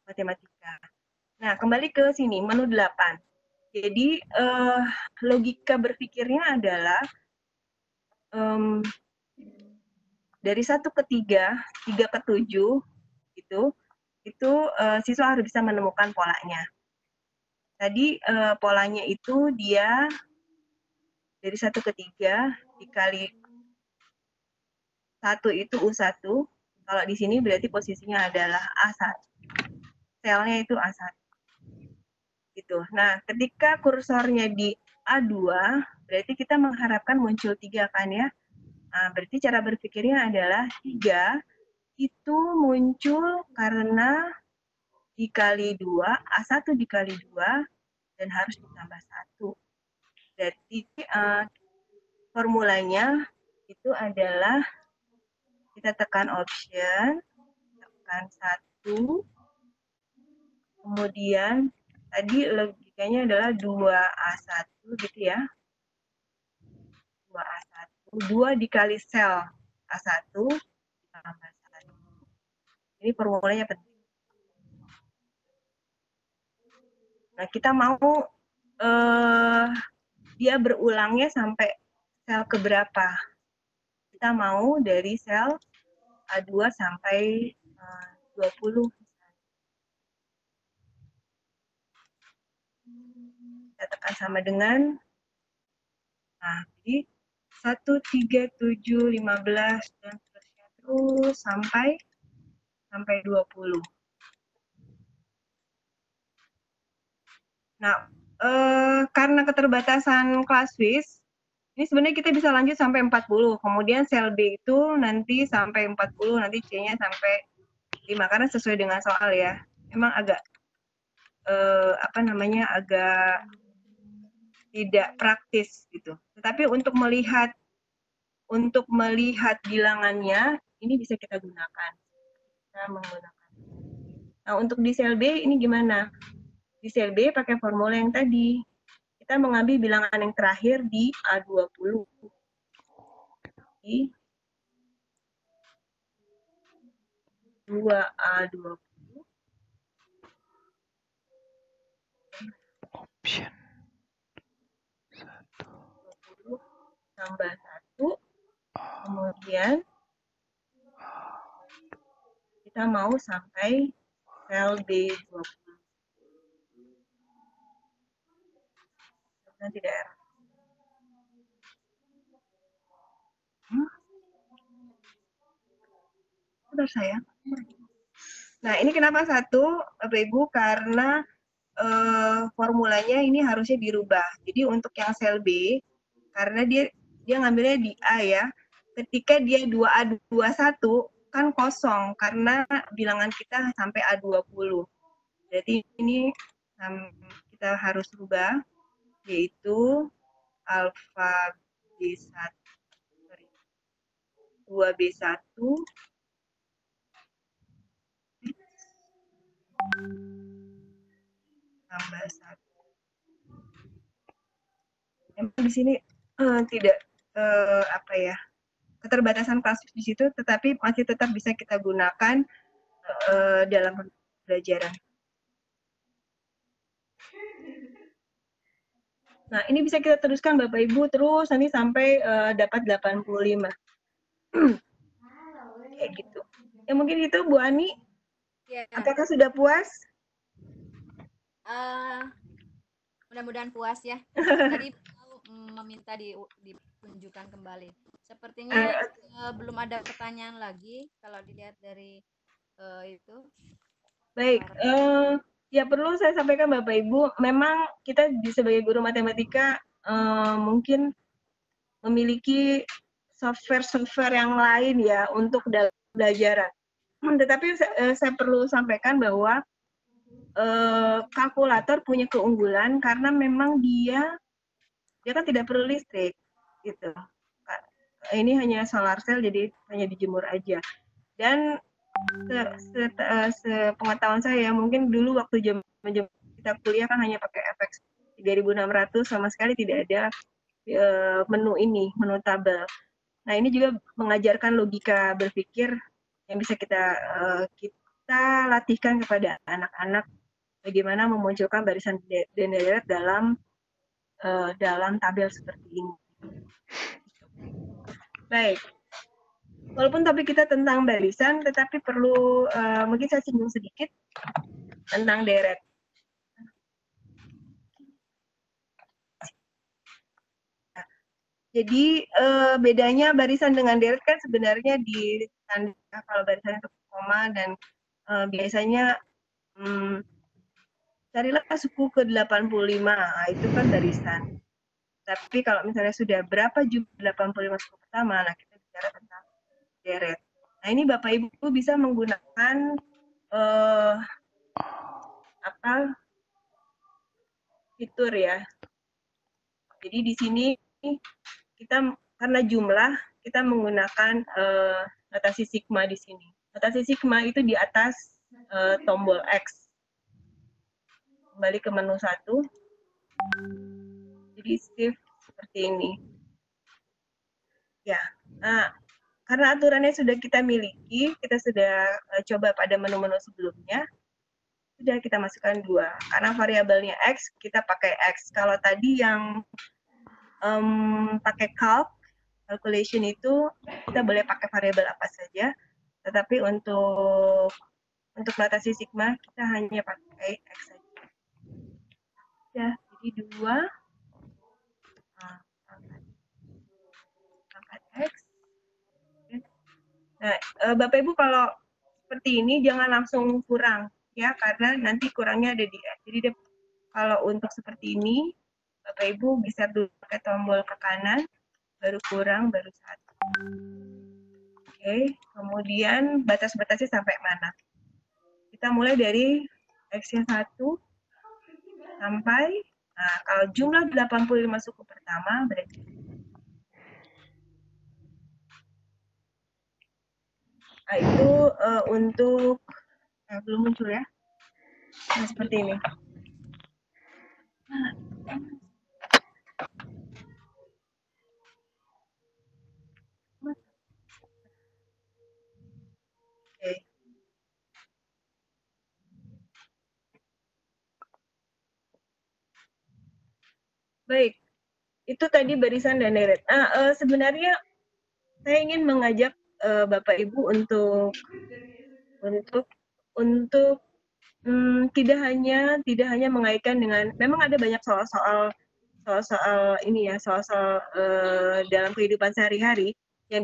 matematika. Nah, kembali ke sini, menu 8. Jadi, logika berpikirnya adalah dari 1 ke 3, 3 ke 7, itu siswa harus bisa menemukan polanya. Tadi polanya itu dia dari 1 ke 3 dikali 1 itu U1. Kalau di sini berarti posisinya adalah A1. Selnya itu A1. Gitu. Nah, ketika kursornya di A2, berarti kita mengharapkan muncul 3 kan ya. Nah, berarti cara berpikirnya adalah 3 itu muncul karena dikali 2, A1 dikali 2, dan harus ditambah 1. Berarti formulanya itu adalah kita tekan option, tekan 1, kemudian tadi logikanya adalah 2A1 gitu ya. 2A1, 2 dikali sel A1 ditambah 1. Ini formulanya penting. Nah, kita mau dia berulangnya sampai sel keberapa? Kita mau dari sel A2 sampai 20. Kita tekan sama dengan, nah, jadi 1, 3, 7, 15, dan seterusnya terus sampai 20. Nah, karena keterbatasan Classwiz, ini sebenarnya kita bisa lanjut sampai 40. Kemudian sel B itu nanti sampai 40, nanti C-nya sampai 5. Karena sesuai dengan soal ya. Emang agak, agak tidak praktis gitu. Tetapi untuk melihat bilangannya, ini bisa kita gunakan. Nah, untuk di sel B ini gimana? Di sel B pakai formula yang tadi. Kita mengambil bilangan yang terakhir di A20. Di 2A20. Option 20 tambah 1. Kemudian kita mau sampai sel B20. Tidak error. Bentar saya. Nah, ini kenapa 1, Bapak Ibu? Karena formulanya ini harusnya dirubah. Jadi untuk yang sel B, karena dia ngambilnya di A ya, ketika dia 2A21 kan kosong, karena bilangan kita sampai A20. Jadi ini kita harus rubah, yaitu alfa B1, 2B1 tambah 1. Emang di sini tidak keterbatasan Classwiz di situ, tetapi masih tetap bisa kita gunakan dalam pembelajaran. Nah, ini bisa kita teruskan Bapak Ibu terus nanti sampai dapat 85. Kayak gitu. Ya mungkin itu Bu Ani. Ya. Apakah sudah puas? Mudah-mudahan puas ya. Tadi meminta ditunjukkan kembali. Sepertinya belum ada pertanyaan lagi kalau dilihat dari itu. Baik, ya perlu saya sampaikan Bapak Ibu, memang kita sebagai guru matematika mungkin memiliki software yang lain ya untuk dalam pembelajaran. Tetapi saya perlu sampaikan bahwa kalkulator punya keunggulan karena memang dia kan tidak perlu listrik gitu. Ini hanya solar cell, jadi hanya dijemur aja. Dan sepengetahuan saya, mungkin dulu waktu zaman kita kuliah kan hanya pakai FX 3600, sama sekali tidak ada menu tabel. Nah, ini juga mengajarkan logika berpikir yang bisa kita latihkan kepada anak-anak, bagaimana memunculkan barisan dan deret dalam tabel seperti ini. Baik. Walaupun topik kita tentang barisan, tetapi perlu mungkin saya singgung sedikit tentang deret. Jadi bedanya barisan dengan deret kan sebenarnya di tanda, kalau barisan itu koma, dan biasanya carilah suku ke-85, nah, itu kan barisan. Tapi kalau misalnya sudah berapa jumlah 85 suku pertama, nah kita bicara tentang deret. Nah, ini Bapak Ibu bisa menggunakan fitur ya. Jadi di sini kita karena jumlah, kita menggunakan notasi sigma di sini. Notasi sigma itu di atas tombol X. Kembali ke menu 1. Jadi shift seperti ini. Ya. Nah, karena aturannya sudah kita miliki, kita sudah coba pada menu-menu sebelumnya, sudah kita masukkan 2. Karena variabelnya X, kita pakai X. Kalau tadi yang pakai calculation itu, kita boleh pakai variabel apa saja, tetapi untuk notasi sigma, kita hanya pakai X saja. Ya, jadi 2 angkat X. Nah, Bapak Ibu kalau seperti ini jangan langsung kurang ya, karena nanti kurangnya ada di X. Jadi kalau untuk seperti ini, Bapak Ibu bisa dulu pakai tombol ke kanan, baru kurang, baru 1. Oke, kemudian batas-batasnya sampai mana? Kita mulai dari X-nya 1 sampai, nah, kalau jumlah 85 suku pertama, berarti nah, itu untuk belum muncul ya. Nah, seperti ini. Oke. Baik, itu tadi barisan dan deret. Nah, sebenarnya saya ingin mengajak Bapak Ibu untuk tidak hanya mengaitkan dengan, memang ada banyak soal-soal ini ya, soal-soal dalam kehidupan sehari-hari yang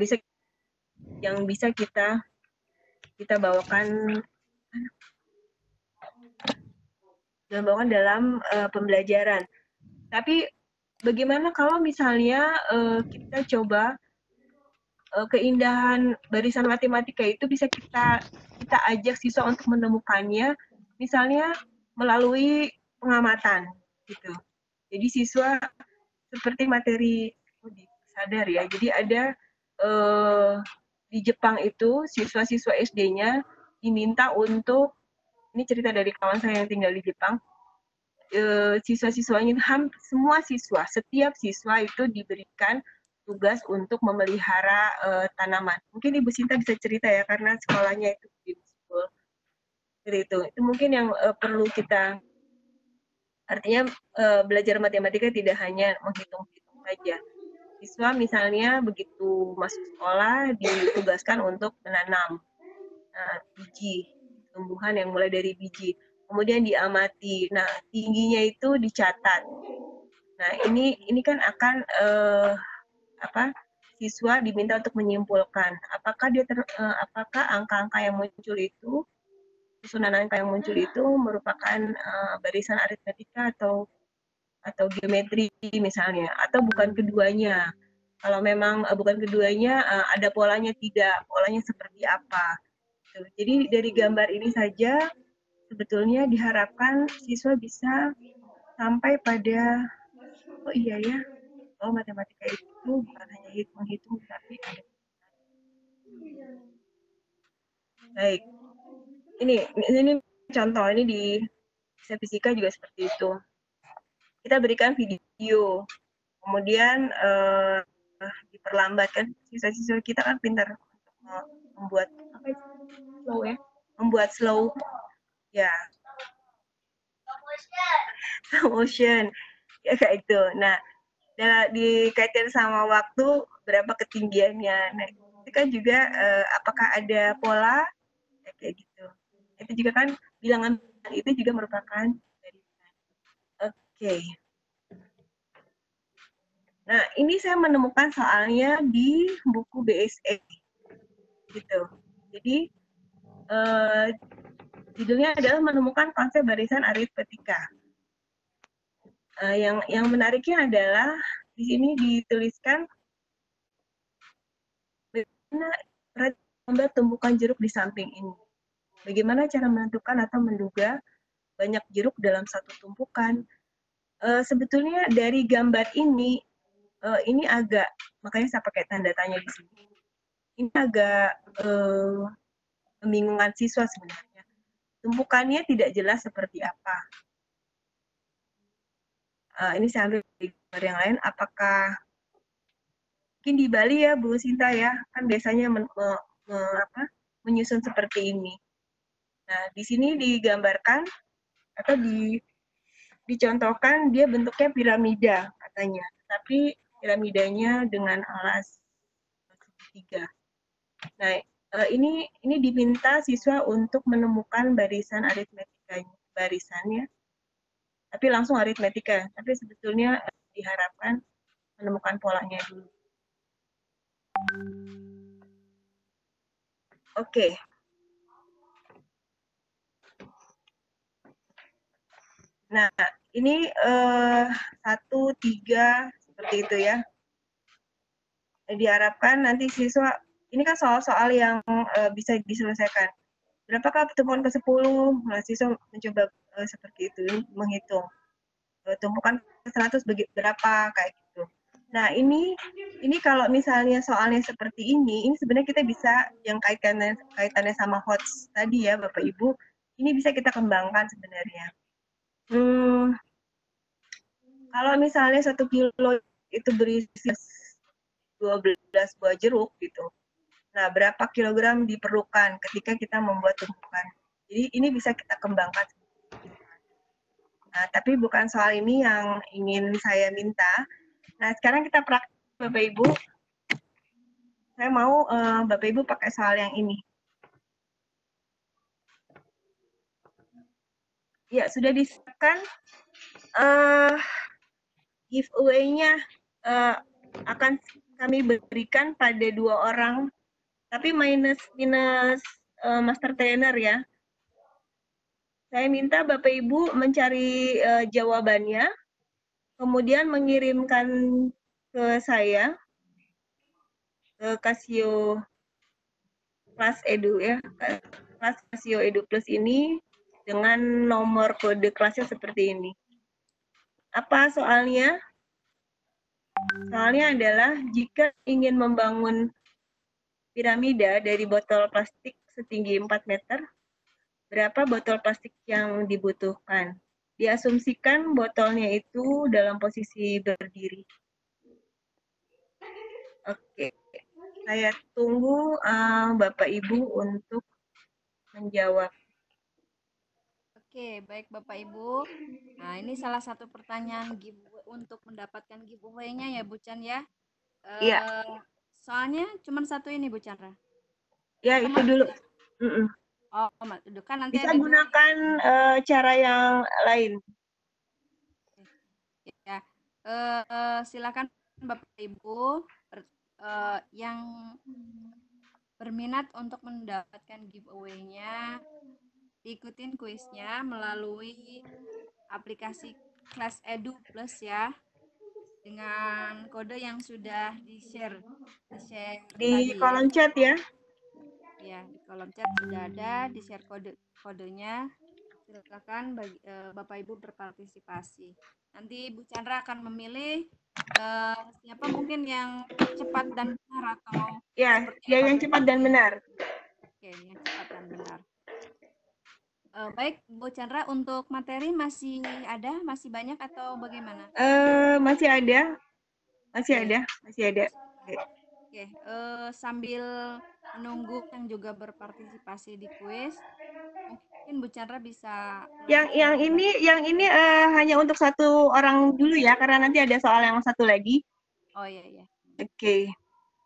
bisa kita bawakan dalam pembelajaran. Tapi bagaimana kalau misalnya kita coba keindahan barisan matematika itu bisa kita ajak siswa untuk menemukannya, misalnya melalui pengamatan gitu. Jadi siswa seperti materi sadar ya. Jadi ada di Jepang itu siswa-siswa SD-nya diminta untuk, ini cerita dari kawan saya yang tinggal di Jepang, siswa-siswanya, setiap siswa itu diberikan tugas untuk memelihara tanaman. Mungkin Ibu Sinta bisa cerita ya, karena sekolahnya itu di school. Itu mungkin yang perlu kita, artinya belajar matematika tidak hanya menghitung-hitung saja. Siswa misalnya begitu masuk sekolah ditugaskan untuk menanam biji, tumbuhan yang mulai dari biji. Kemudian diamati. Nah, tingginya itu dicatat. Nah, ini kan akan siswa diminta untuk menyimpulkan apakah apakah angka-angka yang muncul itu, susunan angka yang muncul itu merupakan barisan aritmetika atau geometri misalnya, atau bukan keduanya. Kalau memang bukan keduanya, ada polanya tidak, polanya seperti apa. Gitu. Jadi dari gambar ini saja sebetulnya diharapkan siswa bisa sampai pada, oh iya ya, oh matematika itu bukan hanya menghitung, tapi ada. Baik, ini contoh, ini di fisika juga seperti itu. Kita berikan video, kemudian diperlambatkan. Siswa-siswa kita kan pintar untuk membuat apa itu? Slow ya, membuat slow ya, slow motion ya kayak itu. Nah, dikaitkan sama waktu berapa ketinggiannya. Nah, itu kan juga apakah ada pola ya, kayak gitu. Itu juga kan bilangan itu juga merupakan barisan. Oke. Nah, ini saya menemukan soalnya di buku BSE gitu. Jadi judulnya adalah menemukan konsep barisan aritmetika. Yang menariknya adalah di sini dituliskan bagaimana gambar tumpukan jeruk di samping ini. Bagaimana cara menentukan atau menduga banyak jeruk dalam satu tumpukan. Sebetulnya dari gambar ini agak, makanya saya pakai tanda tanya di sini. Ini agak membingungkan siswa sebenarnya. Tumpukannya tidak jelas seperti apa. Ini saya ambil di gambar yang lain. Apakah mungkin di Bali ya, Bu Sinta ya, kan biasanya menyusun seperti ini. Nah, di sini digambarkan atau dicontohkan dia bentuknya piramida katanya, tapi piramidanya dengan alas segitiga. Nah, ini diminta siswa untuk menemukan barisan aritmetikanya, barisannya, tapi langsung aritmetika. Tapi sebetulnya diharapkan menemukan polanya dulu. Oke. Nah, ini 1, 3 seperti itu ya. Diharapkan nanti siswa, ini kan soal-soal yang bisa diselesaikan. Berapakah pertemuan ke-10? Nah, siswa mencoba seperti itu, menghitung. Tumpukan ke-100 berapa, kayak gitu. Nah, ini kalau misalnya soalnya seperti ini sebenarnya kita bisa yang kaitannya sama HOTS tadi ya, Bapak Ibu, ini bisa kita kembangkan sebenarnya. Kalau misalnya 1 kilo itu berisi 12 buah jeruk gitu. Nah, berapa kilogram diperlukan ketika kita membuat tumpukan. Jadi ini bisa kita kembangkan. Nah, tapi bukan soal ini yang ingin saya minta. Nah, sekarang kita praktik, Bapak Ibu. Saya mau Bapak Ibu pakai soal yang ini. Ya, sudah disiapkan giveaway-nya akan kami berikan pada 2 orang, tapi minus master trainer ya. Saya minta Bapak Ibu mencari jawabannya, kemudian mengirimkan ke saya, ke Casio Kelas Edu ya, kelas Casio Edu Plus ini dengan nomor kode kelasnya seperti ini. Apa soalnya? Soalnya adalah jika ingin membangun piramida dari botol plastik setinggi 4 meter, berapa botol plastik yang dibutuhkan? Diasumsikan botolnya itu dalam posisi berdiri. Oke, saya tunggu Bapak Ibu untuk menjawab. Oke, baik Bapak Ibu. Nah, ini salah satu pertanyaan giveaway untuk mendapatkan giveaway-nya ya Bu Chan ya. Iya. Soalnya cuma satu ini Bu Chandra. Ya, itu dulu. Oh, itu kan nanti Bisa ada 2. gunakan cara yang lain. Ya, silakan Bapak Ibu yang berminat untuk mendapatkan giveaway-nya, ikutin kuisnya melalui aplikasi Kelas Edu Plus ya. dengan kode yang sudah di-share Di tadi ya. kolom chat ya. Ya, di kolom chat sudah ada di-share kodenya. Silakan Bapak Ibu berpartisipasi. Nanti Bu Chandra akan memilih siapa mungkin yang cepat dan benar atau Ya, seperti ya apa yang cepat dan PPT. benar. Oke, yang cepat dan benar. Baik, Bu Chandra, untuk materi masih banyak atau bagaimana? Masih ada, masih Oke. ada, masih ada. Oke, sambil menunggu yang juga berpartisipasi di kuis, mungkin Bu Chandra bisa Yang ini hanya untuk satu orang dulu ya, karena nanti ada soal yang satu lagi. Oh iya iya. Oke.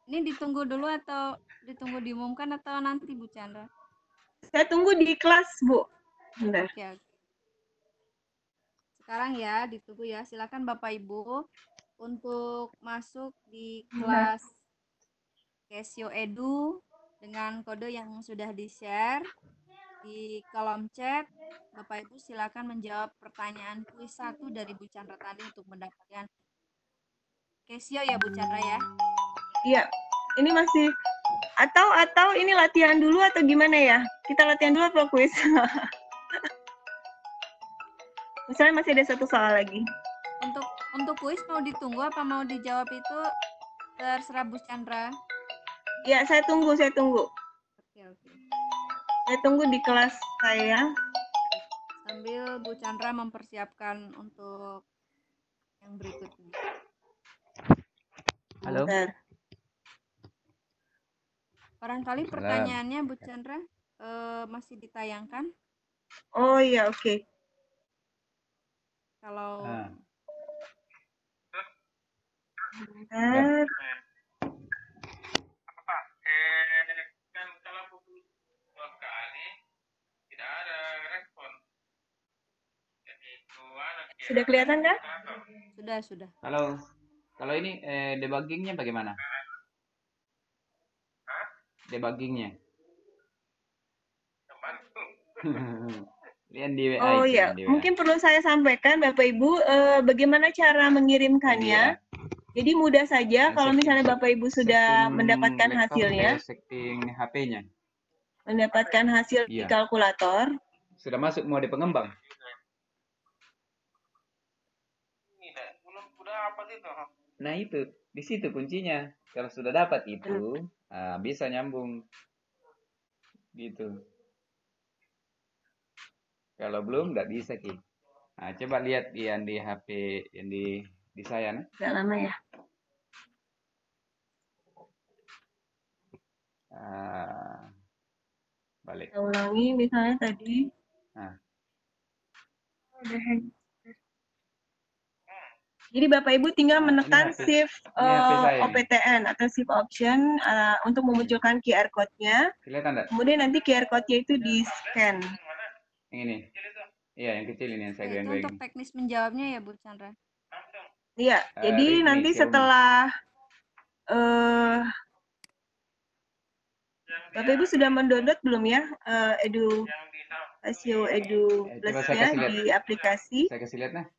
Ini ditunggu dulu atau ditunggu diumumkan atau nanti Bu Chandra? Saya tunggu di kelas, Bu. Bentar. Oke, oke. Sekarang ya, ditunggu ya. Silakan Bapak Ibu untuk masuk di kelas Casio Edu dengan kode yang sudah di-share di kolom chat. Bapak Ibu silakan menjawab pertanyaan kuis 1 dari Bu Chandra tadi untuk mendapatkan Casio ya Bu Chandra ya. Iya. Ini masih atau ini latihan dulu atau gimana ya? Kita latihan dulu atau kuis? Misalnya masih ada satu soal lagi. Untuk kuis mau ditunggu apa mau dijawab itu terserah Bu Chandra. Ya, saya tunggu. Oke, oke. Saya tunggu di kelas saya. Sambil Bu Chandra mempersiapkan untuk yang berikutnya. Halo. Bentar. Barangkali pertanyaannya Bu Chandra masih ditayangkan. Oh iya, oke. Kalau Bentar. Kan kalau buku 2 kali tidak ada respon. Jadi Sudah kelihatan kan? Sudah. Kalau ini debuggingnya bagaimana? Debuggingnya. Lihat di WA Oh itu, iya, di WA. mungkin perlu saya sampaikan Bapak Ibu bagaimana cara mengirimkannya. Jadi mudah saja kalau misalnya Bapak Ibu sudah mendapatkan hasilnya, setting HP-nya. mendapatkan hasil di kalkulator. Sudah masuk mode pengembang. belum udah apa itu? Nah itu, di situ kuncinya. Kalau sudah dapat itu, bisa nyambung. Gitu. Kalau belum, nggak bisa, Ki. Nah, coba lihat yang di HP, yang di saya. Nah. Agak lama ya. Balik. Kita ulangi misalnya tadi. Nah. Jadi Bapak Ibu tinggal menekan shift OPTN atau shift option untuk memunculkan QR code-nya. Kelihatan enggak? Kemudian nanti QR code-nya itu di-scan. Yang ini. Iya, yang kecil ini yang saya Itu goyang-goyang. untuk teknis menjawabnya ya Bu Chandra. Iya, jadi nanti setelah Bapak Ibu sudah mendownload belum ya Casio Edu Plus-nya di aplikasi? Saya kasih lihat nah.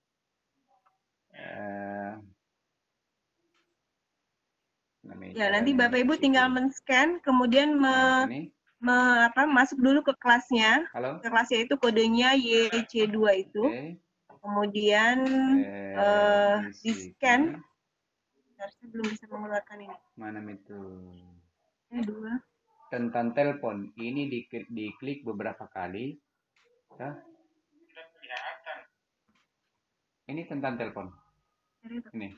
Ya, nanti Bapak Ibu tinggal men-scan, kemudian masuk dulu ke kelasnya. Halo? Ke kelasnya itu kodenya YC2 itu. Kemudian di-scan. Harusnya belum bisa mengeluarkan ini. Mana itu? Dua. Tentang telepon, ini diklik beberapa kali. Ini tentang telepon. Ini.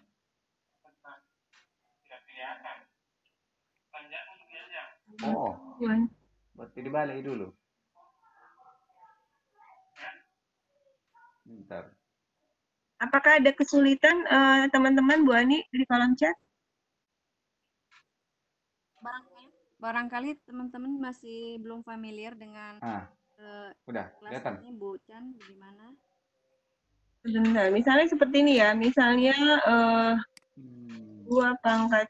Oh, berarti dibalik dulu. Bentar. Apakah ada kesulitan teman-teman Bu Ani di kolom chat? Barangkali teman-teman masih belum familiar dengan kelas ini Bu Chan, bagaimana? Sebentar, misalnya seperti ini ya, misalnya 2 pangkat.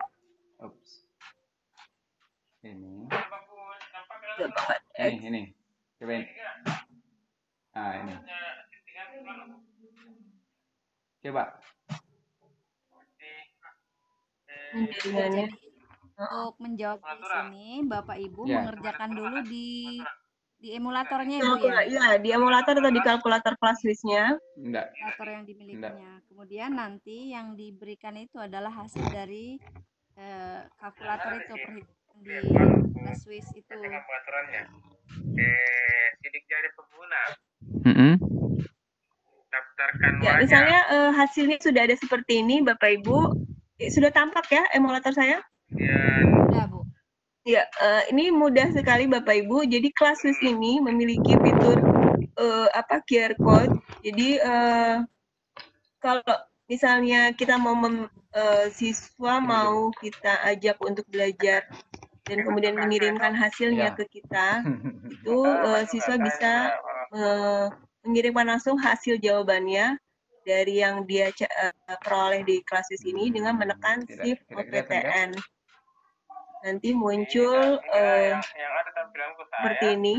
Ini. 2 pangkat X. Ini. Coba ini. Ini. Coba. Jaringannya. Jadi untuk menjawab di sini, Bapak Ibu Ya. mengerjakan dulu di emulatornya Ibu ya. Iya, di emulator atau di kalkulator ClassWiz-nya. Enggak. Kalkulator yang dimilikinya. Kemudian nanti yang diberikan itu adalah hasil dari kalkulator itu perhitungan di ClassWiz itu. Dengan pengaturannya. Sidik jari pengguna. Daftarkan Ya, wajah. misalnya hasilnya sudah ada seperti ini, Bapak Ibu. Sudah tampak ya emulator saya? Kemudian Udah, Bu. Ya, ini mudah sekali Bapak Ibu. Jadi ClassWiz ini memiliki fitur QR code. Jadi kalau misalnya kita mau siswa mau kita ajak untuk belajar dan kemudian mengirimkan hasilnya ke kita, itu siswa bisa mengirimkan langsung hasil jawabannya dari yang dia peroleh di ClassWiz ini dengan menekan shift OPTN. Nanti muncul yang ada tampilanku saya. seperti ini,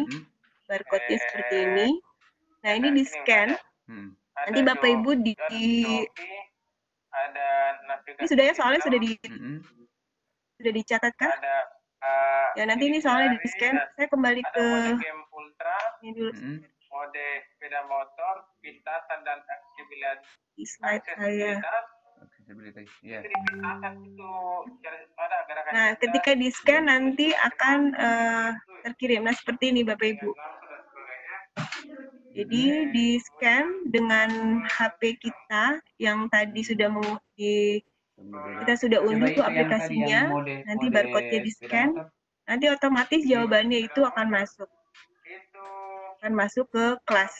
barcode-nya seperti ini. Nah, ini di scan. Nanti Bapak Ibu ada ini sudah ya, soalnya sudah dicatat kan? Ada Ya, nanti ini soalnya di scan. Saya kembali ke game ultra, ini dulu mode sepeda motor, pintasan dan aksesibilitas. di slide saya. Iya. Nah, ketika di scan nanti akan terkirim. Nah, seperti ini Bapak Ibu. Jadi di scan dengan HP kita yang tadi sudah kita sudah unduh tuh aplikasinya. Nanti barcode-nya di scan. Nanti otomatis jawabannya itu akan masuk. Akan masuk ke kelas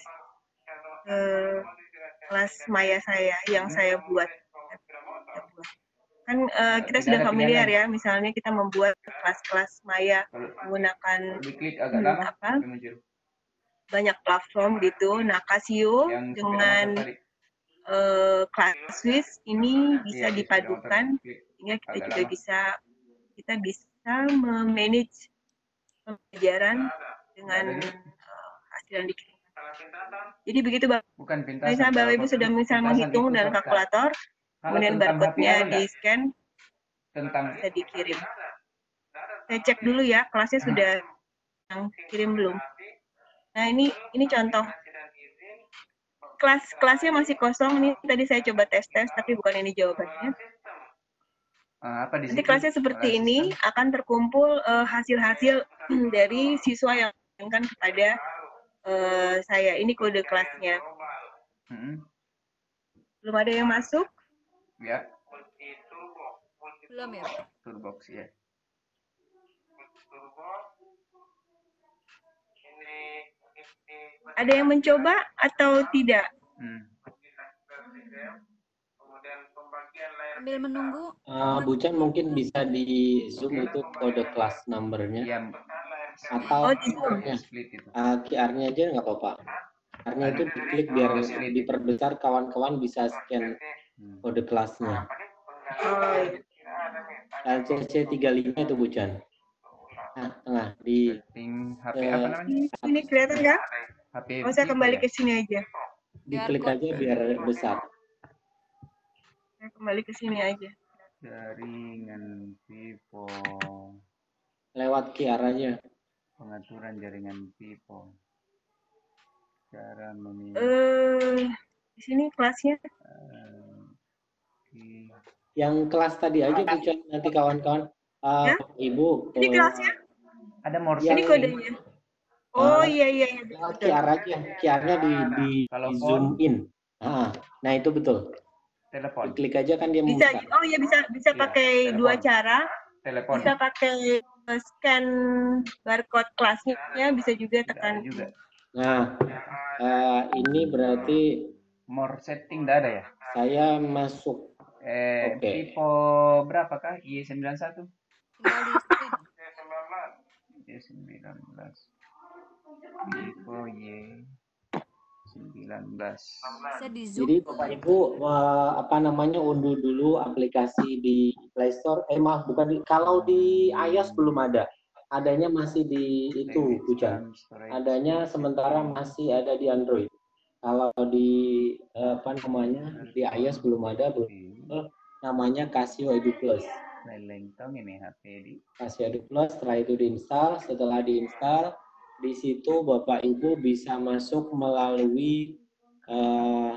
Maya saya yang saya buat. Kan kita sudah familiar ya, misalnya kita membuat kelas-kelas Maya menggunakan banyak platform gitu. Nah, Casio dengan ClassWiz ini bisa dipadukan sehingga kita bisa memanage pembelajaran dengan hasil yang dikirimkan. Jadi begitu Bapak. Misalnya Bapak Ibu sudah menghitung dengan kalkulator, kemudian barcode-nya di scan, bisa dikirim. Saya cek dulu ya, kelasnya sudah yang kirim belum. Nah, ini contoh. Kelasnya masih kosong. Ini tadi saya coba tes, tapi bukan ini jawabannya. Nanti kelasnya seperti ini, akan terkumpul hasil-hasil dari siswa yang mengirimkan kepada saya. Ini kode kelasnya. Belum ada yang masuk? Ya. Belum ya? Toolbox ya. Ada yang mencoba atau tidak? Sambil menunggu. Bu Chan mungkin bisa di zoom itu kode kelas numbernya atau QR-nya aja nggak apa-apa. QR-nya itu diklik biar diperbesar, kawan-kawan bisa scan kode kelasnya. LCC35 itu Bu Chan. Nah, tengah di HP apa namanya? Ini kelihatan nggak? HP. Oh, saya kembali ke sini aja. Diklik aja biar besar. Saya kembali ke sini aja. Jaringan Vivo. Lewat QR aja. Pengaturan jaringan Vivo. Cara memilih. Di sini kelasnya. Yang kelas tadi aja Bu Chan, nanti kawan-kawan. Ya? Ibu. Ini kelasnya? Ada more. Ini kodenya. Oh iya. Lewat QR aja. QR-nya di zoom in. Nah itu betul. Telepon. Klik aja kan dia bisa. membuka. Oh iya bisa pakai telepon. dua cara. Telepon. Bisa pakai scan barcode kelasnya, bisa juga tekan. Juga. Nah, ini berarti more setting tidak ada ya? Saya masuk. Vivo berapakah? Y91? Tinggal di screen. Y19. Vivo Y19. Bisa di zoom. Jadi Bapak Ibu unduh dulu aplikasi di Play Store. Maaf, bukan kalau di iOS belum ada. Adanya masih di itu, Bu Chan. Adanya sementara masih ada di Android. Kalau di di iOS belum ada, namanya Casio Edu Plus. dong ini HP di Casio di Plus. Setelah itu diinstal. Setelah diinstal, di situ Bapak Ibu bisa masuk melalui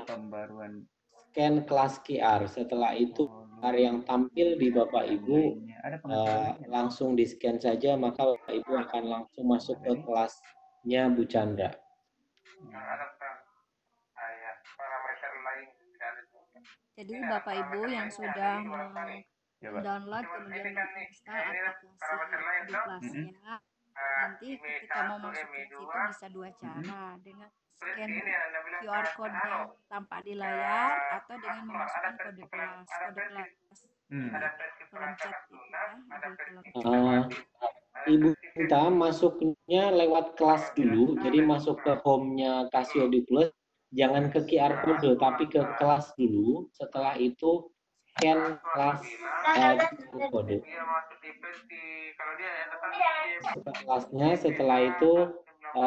pembaruan scan kelas QR. Setelah itu QR yang tampil di Bapak Ibu lainnya. Ada pengaturan lainnya. langsung di scan saja, maka Bapak Ibu akan langsung masuk ke kelasnya Bu Chandra. Ada kayak parameter lain dari Jadi Bapak Ibu yang sudah mendownload kemudian menginstal aplikasi di kelasnya, nanti ketika mau masuk ke situ bisa dua cara, dengan scan QR code yang tampak di layar atau dengan memasukkan kode kelas. Kode kelas ini kolom chat itu ya, di kolom chat. Ibu minta masuknya lewat kelas dulu, jadi masuk ke home-nya Casio di Plus, jangan ke QR code, tapi ke kelas dulu. Setelah itu scan kelas QR code. dia masuk di peti kalau dia yang datang Masuk ke kelasnya, setelah itu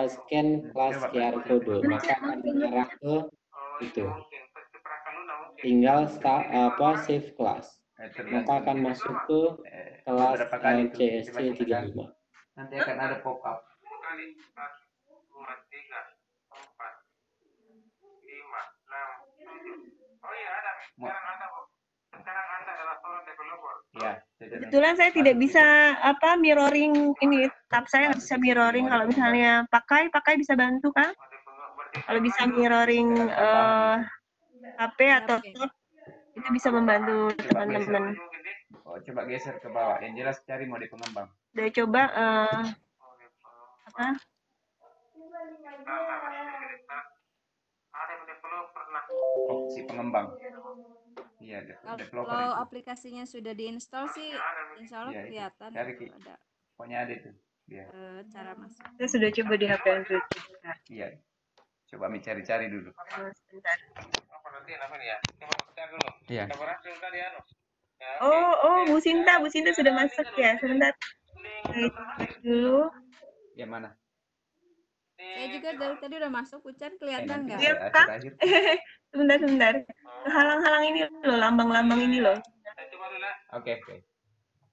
scan kelas QR code, maka akan mengarah ke itu. Tinggal save kelas. Maka akan masuk ke kelas CSC 35. Nanti akan ada pop up. kali 1, 2, 3, 4, 5, 6, 7. Oh iya ada. Sekarang ada adalah soal developer. Ya, Kebetulan saya tidak bisa mirroring ini, tab saya nggak bisa mirroring. Kalau misalnya pakai bisa bantu kan? Kalau bisa mirroring HP atau tab itu bisa membantu teman-teman. Oh, coba geser ke bawah. Yang jelas cari mode pengembang. Udah coba Ada developer nah. Opsi pengembang. Iya, developer Kalau itu. aplikasinya sudah diinstal sih, insya Allah Iya, itu. kelihatan Cari, itu ada pokoknya ada itu. Iya. cara masuk. saya sudah coba di HP Android. Iya. Coba cari-cari dulu. Sebentar. Apa nanti apa nih ya? Coba cek dulu. Iya. Kita berhasil tadi anu. Ya, Oh, Bu Sinta sudah masuk ya. Sebentar. Saya cek dulu. Yang mana? Saya juga dari tadi udah masuk, Ucan kelihatan nggak? Iya, Kak. Akhir. Sebentar. Halang-halang ini loh, lambang-lambang ini loh. Saya coba dulu lah. Oke.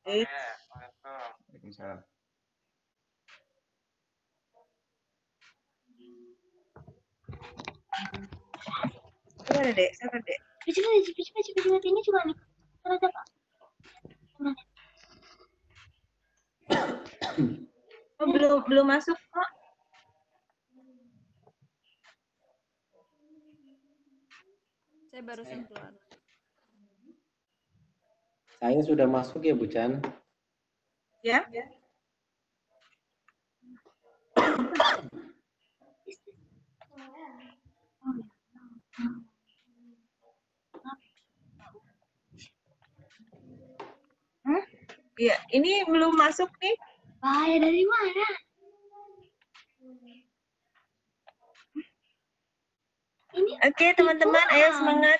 Waalaikumsalam. Sabar, Dek. Coba ini coba nih. Ada Pak. Oh, belum masuk kok. Saya barusan keluar. Saya sudah masuk ya Bu Chan. Ya. Iya, ini belum masuk nih. Bahaya dari mana? Ini Oke, teman-teman, ayo semangat.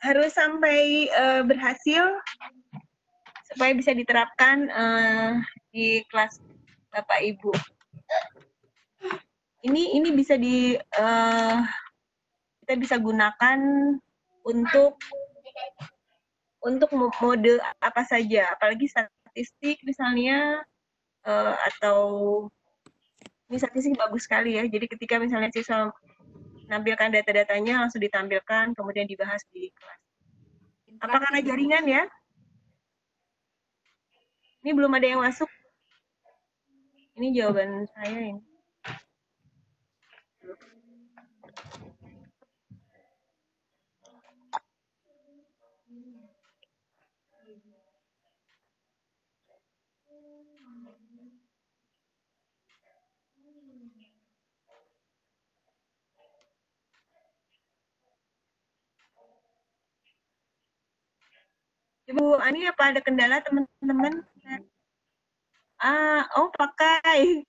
Harus sampai berhasil supaya bisa diterapkan di kelas Bapak Ibu. Ini bisa kita bisa gunakan untuk mode apa saja, apalagi statistik misalnya, atau ini statistik bagus sekali ya. Jadi ketika misalnya siswa menampilkan data-datanya langsung ditampilkan, kemudian dibahas di kelas. Apa karena jaringan ya? Ini belum ada yang masuk. Ini jawaban saya ini. Bu Ani, apa ada kendala teman-teman? Pakai.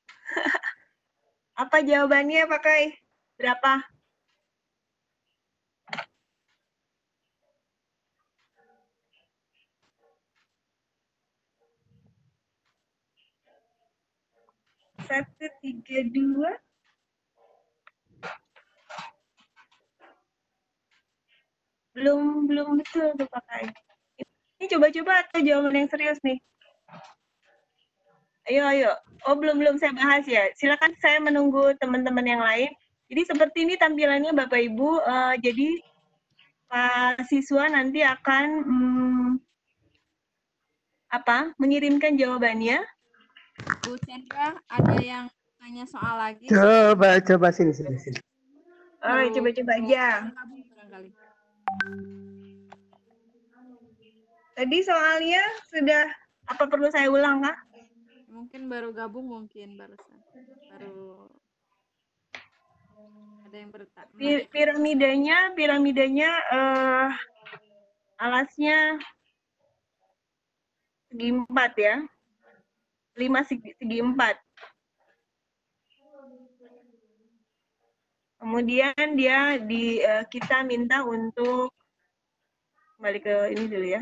Apa jawabannya pakai? Berapa? 132. Belum betul tuh pakai. Ini coba-coba atau jawaban yang serius nih. Ayo. Oh, belum saya bahas ya. Silakan, saya menunggu teman-teman yang lain. Jadi seperti ini tampilannya Bapak Ibu. Jadi Pak siswa nanti akan mengirimkan jawabannya. Bu Chandra, ada yang tanya soal lagi? Coba sini. Alright, coba-coba aja. Gabung barangkali. Tadi soalnya sudah, apa perlu saya ulang, Kak? Mungkin baru gabung, mungkin barusan. Baru ada yang bertanya. Piramidanya alasnya segi 4 ya. 5 segi 4. Kemudian kita minta untuk kembali ke ini dulu ya.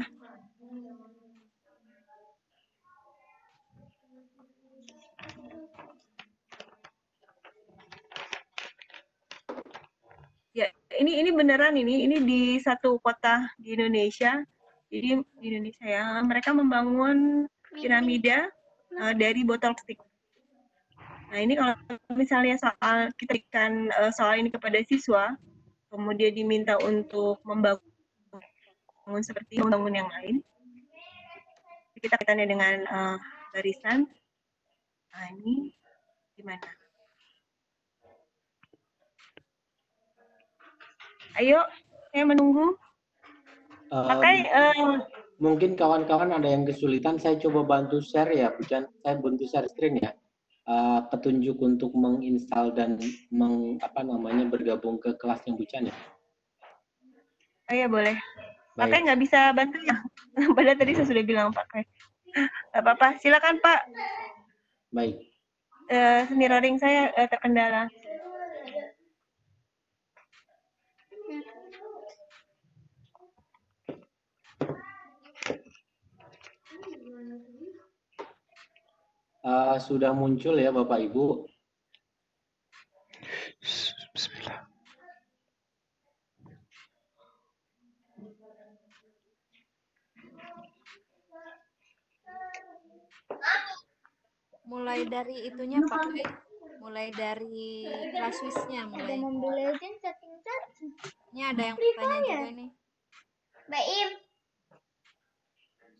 Ya, ini beneran ini di satu kota di Indonesia. Jadi di Indonesia ya, mereka membangun piramida dari botol plastik. Nah, ini kalau misalnya kita berikan soal ini kepada siswa, kemudian diminta untuk membangun seperti membangun yang lain. Kita kaitannya dengan barisan. Nah, ini gimana? Ayo, saya menunggu. Mungkin kawan-kawan ada yang kesulitan, saya coba bantu share ya, bukan saya bantu share screen ya. Petunjuk untuk menginstal dan bergabung ke kelasnya Bucan ya. Oh ya, boleh. Pakai nggak bisa bantu ya? Padahal tadi saya sudah bilang pakai. Nggak apa-apa, silakan Pak. Baik. Mirroring saya terkendala. Sudah muncul ya Bapak Ibu. Bismillah. Mulai dari itunya pakai, mulai dari Classwiz-nya mulai. Ini ada yang bertanya juga nih. Baim.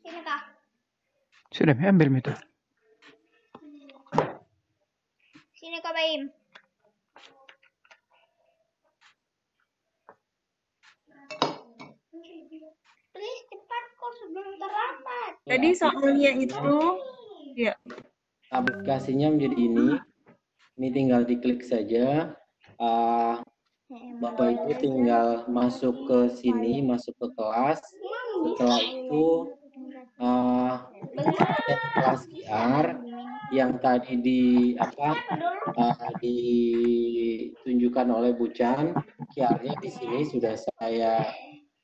Sini Kak. Sudah ambil itu. Sini Kak Baim. Please cepat kok sebelum terlambat. Tadi soalnya itu ya. Aplikasinya menjadi ini. Ini tinggal diklik saja. Bapak Ibu tinggal masuk ke sini, masuk ke kelas. Setelah itu ada kelas QR yang tadi ditunjukkan oleh Bucan. QR-nya di sini sudah saya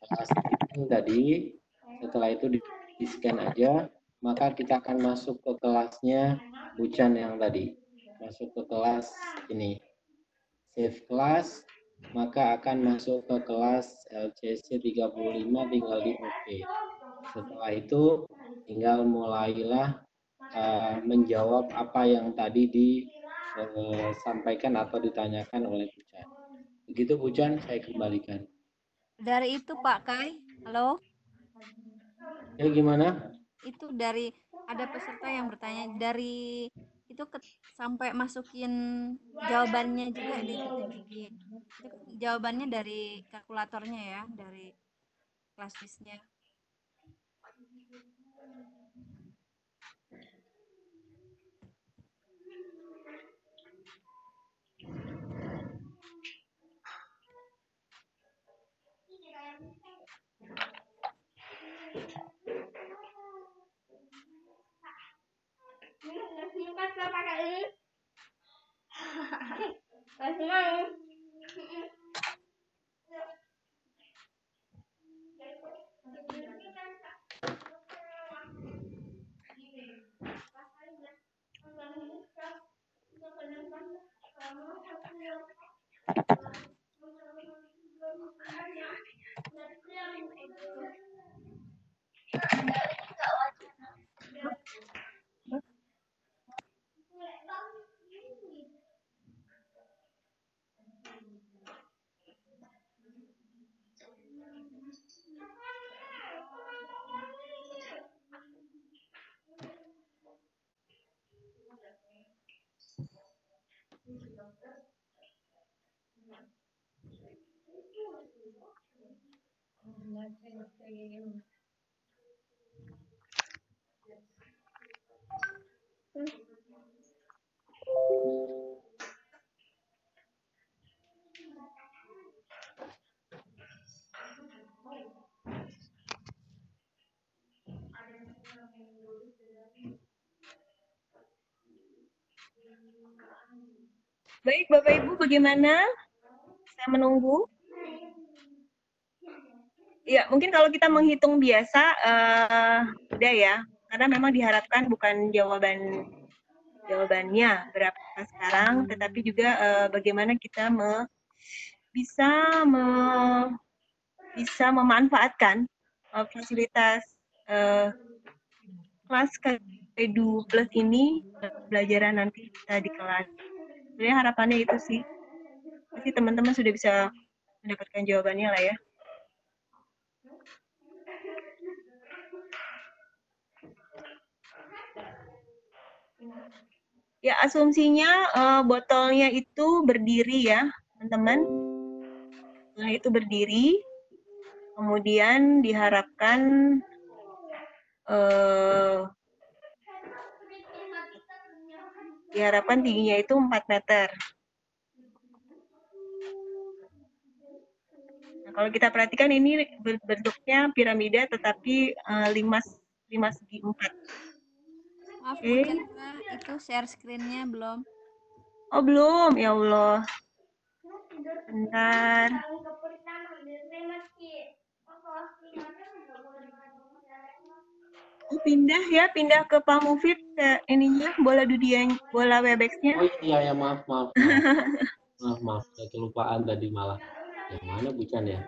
scan tadi. Setelah itu di-scan aja, maka kita akan masuk ke kelasnya Bucan yang tadi. Masuk ke kelas ini. Save kelas, maka akan masuk ke kelas LCC 35, tinggal di OK. Setelah itu tinggal mulailah menjawab apa yang tadi disampaikan atau ditanyakan oleh Bucan. Begitu Bucan, saya kembalikan. Dari itu Pak Kai, halo? Ya gimana? Itu dari ada peserta yang bertanya dari itu sampai masukin jawabannya juga ditunjukin. Itu kan jawabannya dari kalkulatornya ya, dari Classwiz-nya. Baik, Bapak Ibu, bagaimana? Saya menunggu. Ya, mungkin kalau kita menghitung biasa, udah ya. Karena memang diharapkan bukan jawabannya berapa sekarang, tetapi juga bagaimana kita bisa memanfaatkan fasilitas kelas Edu Plus ini pelajaran nanti kita di kelas. Sebenarnya harapannya itu sih. Pasti teman-teman sudah bisa mendapatkan jawabannya lah ya. Ya, asumsinya botolnya itu berdiri ya, teman-teman. Botolnya itu berdiri, kemudian diharapkan tingginya itu 4 meter. Nah, kalau kita perhatikan ini bentuknya piramida tetapi 5 segi 4. Maaf Bu Chandra, itu share screen-nya belum? Oh belum, ya Allah. Bentar. Oh, pindah ke Pak Mufid ke ininya bola Webex-nya. Oh iya ya, maaf. Maaf, saya kelupaan tadi malah. Yang mana Bu Chan ya?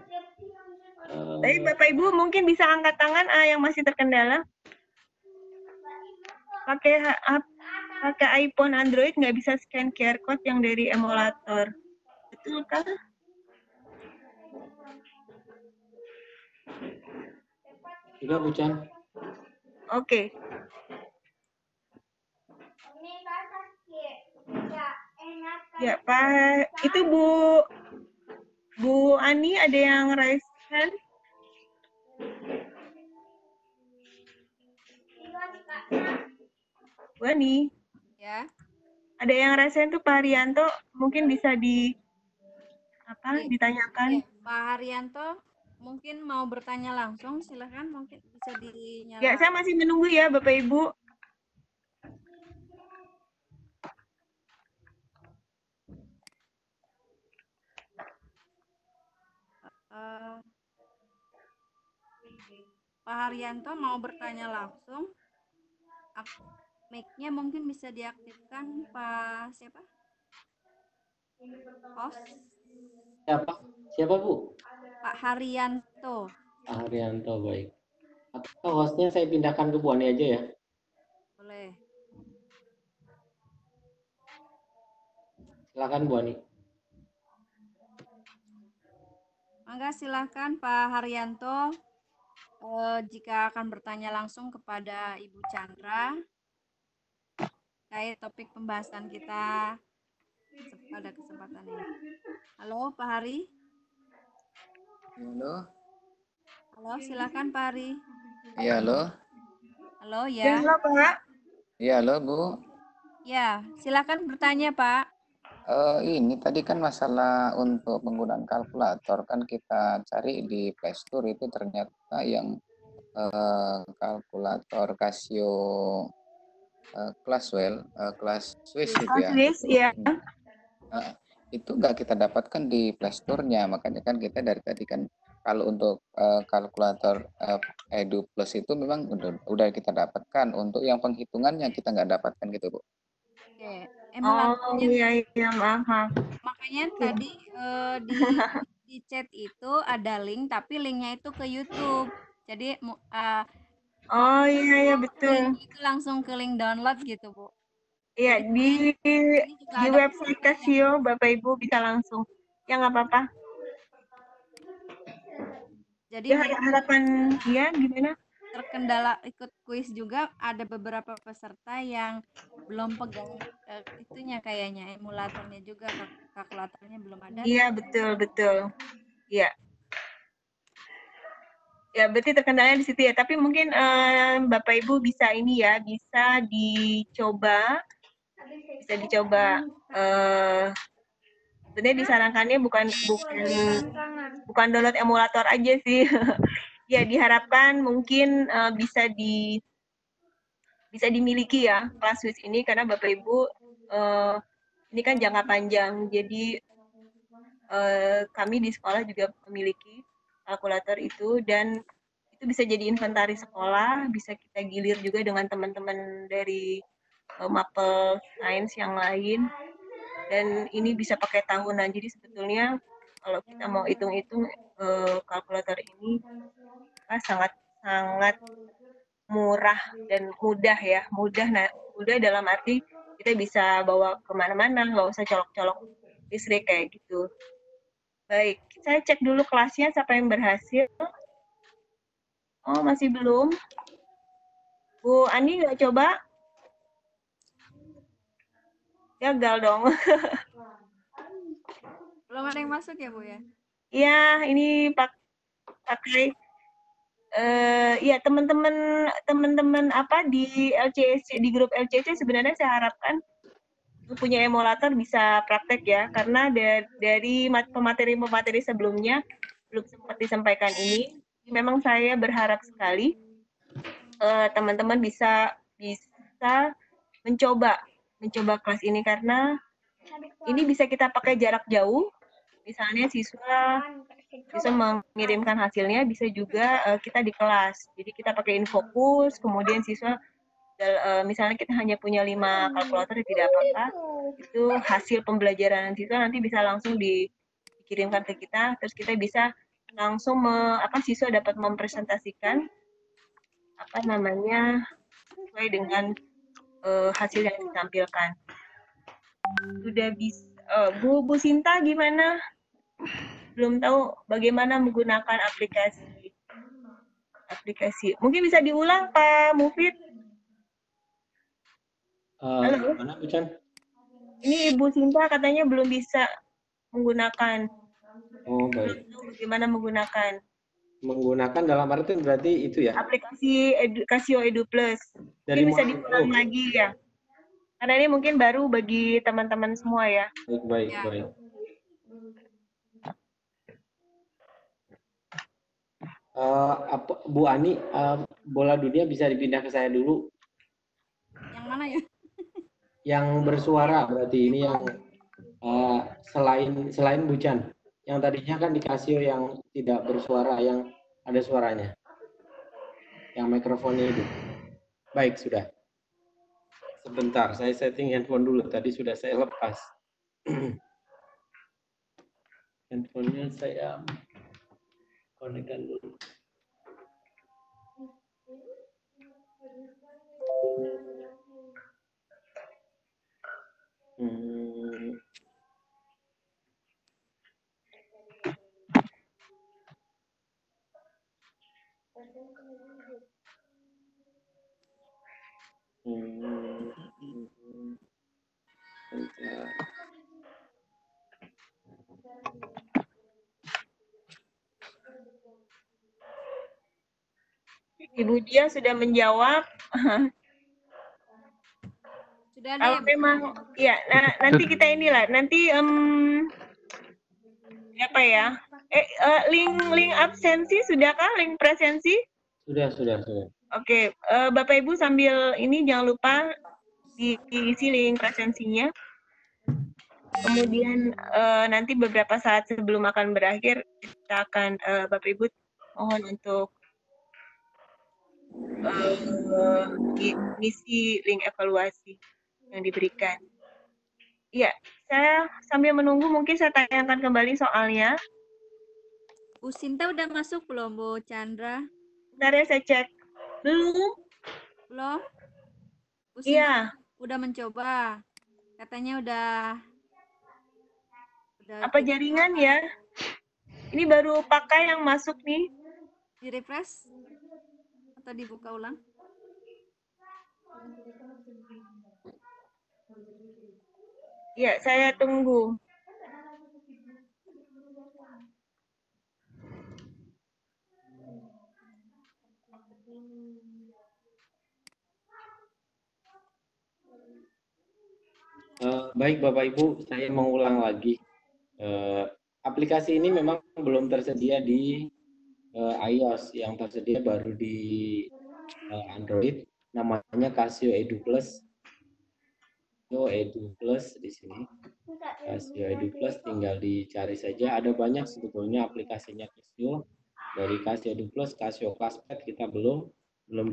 Baik, Bapak Ibu mungkin bisa angkat tangan yang masih terkendala. Pakai iPhone Android nggak bisa scan QR code yang dari emulator. Betul kah? Juga Bu Chan. Oke. Ya, Pak. Itu Bu Ani ada yang raise hand? Bu Ani. Ya. Ada yang raise hand tuh Pak Haryanto, mungkin bisa ditanyakan. Oke, Pak Haryanto mungkin mau bertanya langsung, silakan mungkin bisa dinyalakan. Ya, saya masih menunggu ya Bapak Ibu. Pak Haryanto mau bertanya langsung. Mic-nya mungkin bisa diaktifkan Pak siapa? Host. Siapa Bu? Pak Haryanto. Pak Haryanto, baik. Atau hostnya saya pindahkan ke Bu Ani aja ya? Boleh. Silakan Bu Ani. Mangga silakan Pak Haryanto. Jika akan bertanya langsung kepada Ibu Chandra terkait topik pembahasan kita pada kesempatan ini. Halo Pak Hari. Halo, silakan Pak Hari. Iya, halo. Halo ya. Halo Pak. Iya, halo Bu. Ya, silakan bertanya Pak. Ini tadi kan masalah untuk penggunaan kalkulator kan kita cari di Play Store itu ternyata yang kalkulator Casio Classwell, Class Swiss itu ya. Iya. Itu nggak kita dapatkan di Play Store-nya, makanya kan kita dari tadi kan kalau untuk kalkulator Edu Plus itu memang udah kita dapatkan, untuk yang penghitungannya kita nggak dapatkan gitu Bu. Oke, Oh iya maaf. makanya tadi di chat itu ada link, tapi linknya itu ke YouTube. Jadi Oh iya betul. linknya itu langsung ke link download gitu, Bu. Iya, Jadi ini juga di ada website Casio, Bapak Ibu bisa langsung. Ya nggak apa-apa. Jadi Ya, harapan dia gimana? terkendala ikut kuis juga, ada beberapa peserta yang belum pegang itunya kayaknya, emulatornya juga, kalkulatornya belum ada. Iya, betul. Iya. Ya, berarti terkendalanya di situ ya. Tapi mungkin Bapak Ibu bisa ini ya, bisa dicoba. Sebenarnya disarankannya bukan download emulator aja sih. Ya, diharapkan mungkin bisa dimiliki ya ClassWiz ini, karena Bapak Ibu ini kan jangka panjang. Jadi kami di sekolah juga memiliki kalkulator itu, dan itu bisa jadi inventaris sekolah, bisa kita gilir juga dengan teman-teman dari mapel sains yang lain, dan ini bisa pakai tahunan. Jadi sebetulnya kalau kita mau hitung-hitung kalkulator ini sangat murah dan mudah ya. Mudah dalam arti kita bisa bawa kemana-mana, nggak usah colok-colok listrik kayak gitu. Baik, saya cek dulu kelasnya siapa yang berhasil. Oh, masih belum. Bu Ani nggak coba? Gagal dong. Belum ada yang masuk ya, Bu ya? Iya, ini pakai ya teman-teman apa di LCC, di grup LCC sebenarnya saya harapkan punya emulator bisa praktek ya, karena dari pemateri-pemateri sebelumnya belum sempat disampaikan ini. Memang saya berharap sekali teman-teman bisa mencoba kelas ini, karena ini bisa kita pakai jarak jauh. Misalnya siswa mengirimkan hasilnya, bisa juga kita di kelas. Jadi kita pakai InFocus, kemudian siswa misalnya kita hanya punya 5 kalkulator, tidak apa-apa. Itu hasil pembelajaran siswa nanti bisa langsung dikirimkan ke kita, terus kita bisa langsung siswa dapat mempresentasikan sesuai dengan hasil yang ditampilkan. Sudah bisa. Bu Sinta gimana? Belum tahu bagaimana menggunakan aplikasi. Mungkin bisa diulang Pak Mufid. Halo. Mana Bu Chan? Ini Ibu Sinta katanya belum bisa menggunakan. Oh baik. Belum tahu bagaimana menggunakan. Menggunakan dalam arti berarti itu ya? Aplikasi Casio Edu Plus. Mungkin bisa diulang lagi ya. Karena ini mungkin baru bagi teman-teman semua ya. Baik. Bu Ani, bola dunia bisa dipindah ke saya dulu. Yang mana ya? Yang bersuara berarti ini yang selain Bu Chan. Yang tadinya kan di Casio yang tidak bersuara, yang ada suaranya. Yang mikrofonnya itu. Baik, sudah. Sebentar, saya setting handphone dulu. Tadi sudah saya lepas. Handphonenya saya konekkan dulu. Ibu Dia sudah menjawab. Sudah ada kalau ya, memang ya, nanti kita nanti apa ya? Link absensi sudahkah? Link presensi? Sudah. Oke, Bapak Ibu sambil ini jangan lupa diisi link presensinya. Kemudian nanti beberapa saat sebelum akan berakhir, kita akan Bapak Ibu mohon untuk mengisi link evaluasi yang diberikan. Iya, saya sambil menunggu mungkin saya tayangkan kembali soalnya. Bu Sinta udah masuk belum, Bu Chandra? Bentar ya saya cek. Belum? Belum? Bu Sinta Iya. udah mencoba. Katanya udah Apa jaringan ya? Ini baru pakai yang masuk nih. di refresh atau dibuka ulang? Iya, saya tunggu. Baik Bapak Ibu, saya mengulang lagi. Aplikasi ini memang belum tersedia di iOS, yang tersedia baru di Android. Namanya Casio Edu Plus. Edu Plus di sini. Casio Edu Plus tinggal dicari saja. Ada banyak sebetulnya aplikasinya Casio. Dari Casio Edu Plus, Casio Classpad kita belum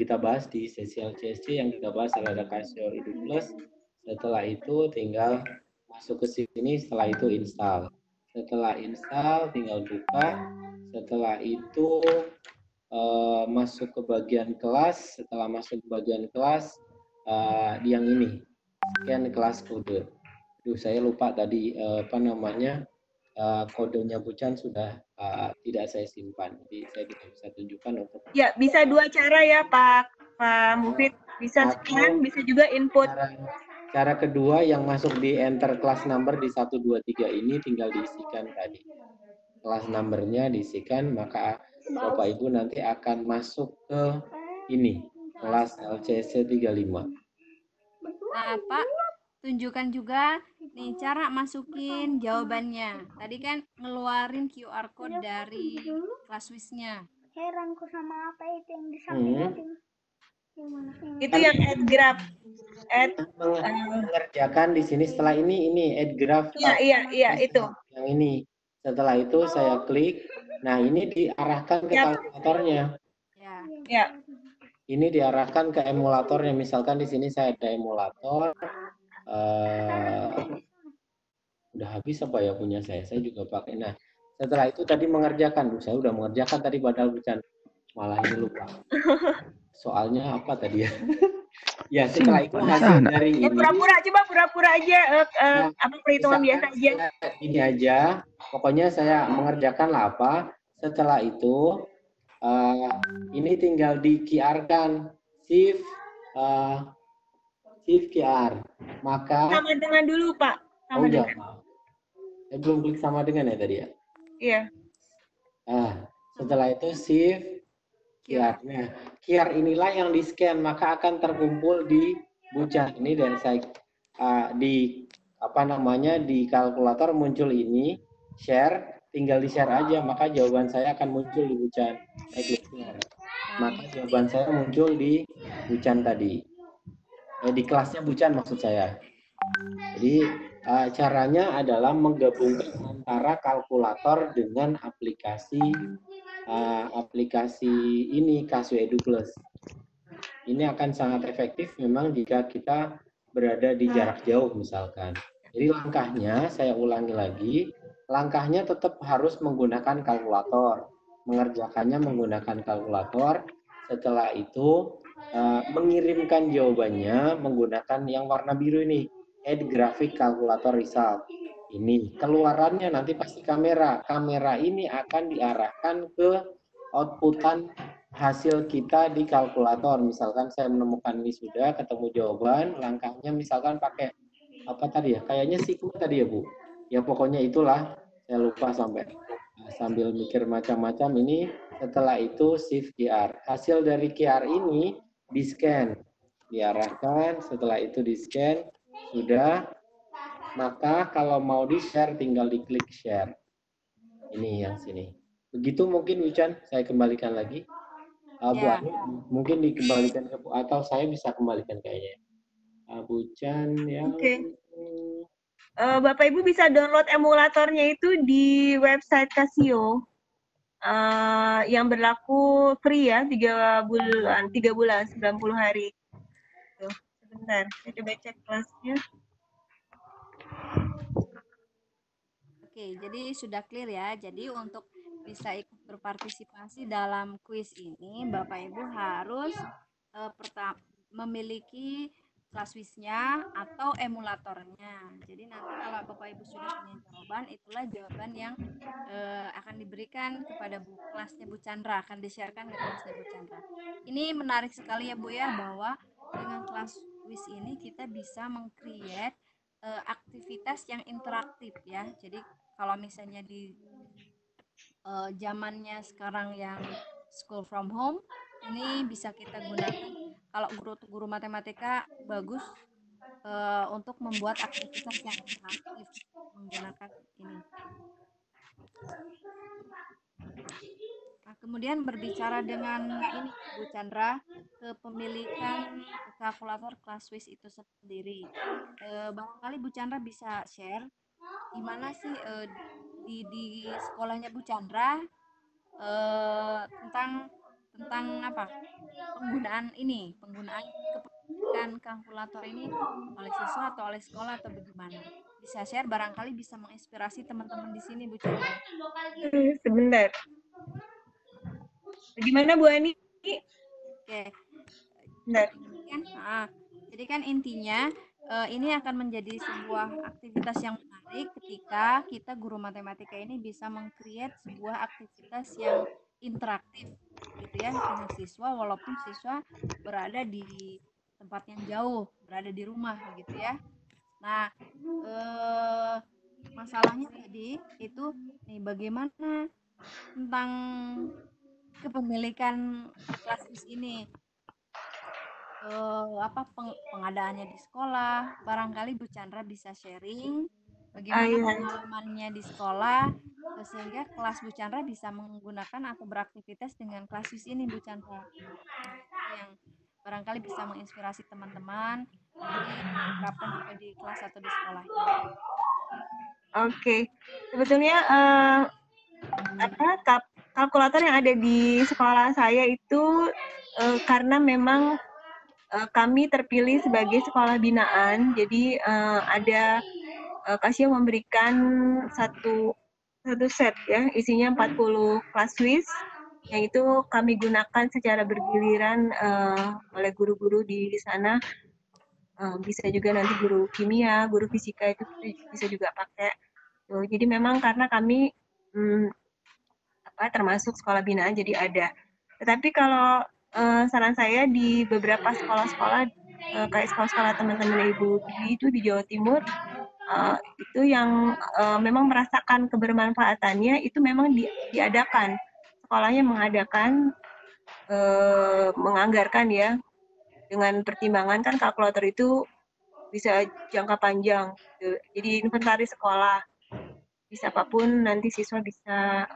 kita bahas di sesi LCSC. Yang kita bahas adalah Casio Edu Plus. Setelah itu tinggal masuk ke sini, setelah itu install. Setelah install tinggal buka. Setelah itu masuk ke bagian kelas. Setelah masuk ke bagian kelas, yang ini scan kelas kode. Duh, saya lupa tadi kodenya Bucan sudah tidak saya simpan, jadi saya tidak bisa tunjukkan untuk. Ya, bisa dua cara ya Pak Mufid. Bisa scan, bisa juga input. Cara kedua yang masuk di enter class number di 1, 2, 3 ini tinggal diisikan tadi. Kelas numbernya diisikan, maka Bapak Ibu nanti akan masuk ke ini, kelas LCC 35. Nah, Pak, tunjukkan juga nih cara masukin jawabannya. Tadi kan ngeluarin QR code dari ClassWiz-nya. Heranku sama apa itu yang di samping. Itu yang add graph. Mengerjakan di sini setelah ini add graph. Iya, itu. Yang ini. Setelah itu saya klik. Nah, ini diarahkan ke kalkulatornya. Ya. Ini diarahkan ke emulatornya. Misalkan di sini saya ada emulator. Udah habis apa ya punya saya? Saya juga pakai. Nah, setelah itu tadi mengerjakan. Saya udah mengerjakan tadi padahal bukan. Malah ini lupa. Soalnya apa tadi ya? Ya, setelah itu hasil dari ini. Pura-pura aja perhitungan biasa aja. Ini aja. Pokoknya saya mengerjakan lah apa. Setelah itu ini tinggal di QR-kan. Shift QR. Maka sama dengan dulu, Pak. Sama dengan. Saya belum klik sama dengan ya tadi ya? Iya. Setelah itu shift QR. Nah, QR inilah yang di-scan, maka akan terkumpul di Bucan ini, dan saya di kalkulator muncul ini, share, tinggal di-share aja, maka jawaban saya akan muncul di Bucan. Saya klik share. Maka jawaban saya muncul di Bucan tadi. Di kelasnya Bucan maksud saya. Jadi caranya adalah menggabungkan antara kalkulator dengan aplikasi ini Casio Edu Plus. Ini akan sangat efektif memang jika kita berada di jarak jauh misalkan. Jadi langkahnya saya ulangi lagi, langkahnya tetap harus menggunakan kalkulator, mengerjakannya menggunakan kalkulator. Setelah itu mengirimkan jawabannya menggunakan yang warna biru ini, add graphic calculator result. Ini keluarannya nanti pasti kamera ini akan diarahkan ke outputan hasil kita di kalkulator. Misalkan saya menemukan ini sudah ketemu jawaban, langkahnya misalkan pakai apa tadi ya, kayaknya sigma tadi ya Bu ya, pokoknya itulah, saya lupa sambil mikir macam-macam ini. Setelah itu shift QR, hasil dari QR ini di scan, diarahkan, setelah itu di scan sudah. Maka kalau mau di-share tinggal diklik share. Ini yang sini. Begitu mungkin Ucan, saya kembalikan lagi. Bu Ani, mungkin dikembalikan ke atau saya bisa kembalikan kayaknya. Bucan yang Bapak Ibu bisa download emulatornya itu di website Casio. Yang berlaku free ya, 3 bulan 90 hari. Tuh, sebentar, saya coba cek kelasnya. Oke, jadi sudah clear ya. Jadi untuk bisa ikut berpartisipasi dalam kuis ini, Bapak Ibu harus memiliki ClassWiz-nya atau emulatornya. Jadi nanti kalau Bapak Ibu sudah punya jawaban, itulah jawaban yang akan diberikan kepada kelasnya Bu Chandra, akan di-sharekan ke kelasnya Bu Chandra. Ini menarik sekali ya Bu ya, bahwa dengan ClassWiz ini kita bisa meng-create aktivitas yang interaktif ya. Jadi kalau misalnya di zamannya sekarang yang school from home, ini bisa kita gunakan kalau guru matematika bagus untuk membuat aktivitas yang interaktif menggunakan ini. Nah, kemudian berbicara dengan ini Bu Chandra, kepemilikan kalkulator ClassWiz itu sendiri. Barangkali Bu Chandra bisa share gimana sih di sekolahnya Bu Chandra tentang apa penggunaan kepemilikan kalkulator ini oleh siswa atau oleh sekolah atau bagaimana? Bisa share, barangkali bisa menginspirasi teman-teman di sini Bu Chandra. Sebentar. Gimana Bu Ani? Oke. Benar. Jadi kan intinya ini akan menjadi sebuah aktivitas yang menarik ketika kita guru matematika ini bisa meng-create sebuah aktivitas yang interaktif gitu ya dengan siswa, walaupun siswa berada di tempat yang jauh, berada di rumah begitu ya. Nah, masalahnya tadi itu nih bagaimana tentang kepemilikan ClassWiz ini. Pengadaannya di sekolah, barangkali Bu Chandra bisa sharing bagaimana pengalamannya di sekolah sehingga kelas Bu Chandra bisa menggunakan atau beraktivitas dengan ClassWiz ini Bu Chandra. Itu yang barangkali bisa menginspirasi teman-teman nanti diterapkan juga di kelas atau di sekolahnya. Oke. Sebetulnya kalkulator yang ada di sekolah saya itu karena memang kami terpilih sebagai sekolah binaan, jadi ada Casio memberikan satu set ya, isinya 40 ClassWiz, yang itu kami gunakan secara bergiliran oleh guru-guru di sana. Bisa juga nanti guru kimia, guru fisika itu bisa juga pakai. Jadi memang karena kami termasuk sekolah binaan, jadi ada. Tetapi kalau saran saya di beberapa sekolah-sekolah kayak sekolah-sekolah teman-teman Ibu itu di Jawa Timur itu yang memang merasakan kebermanfaatannya itu memang diadakan, sekolahnya mengadakan menganggarkan ya dengan pertimbangan kan kalkulator itu bisa jangka panjang gitu. Jadi inventaris sekolah bisa apapun nanti siswa bisa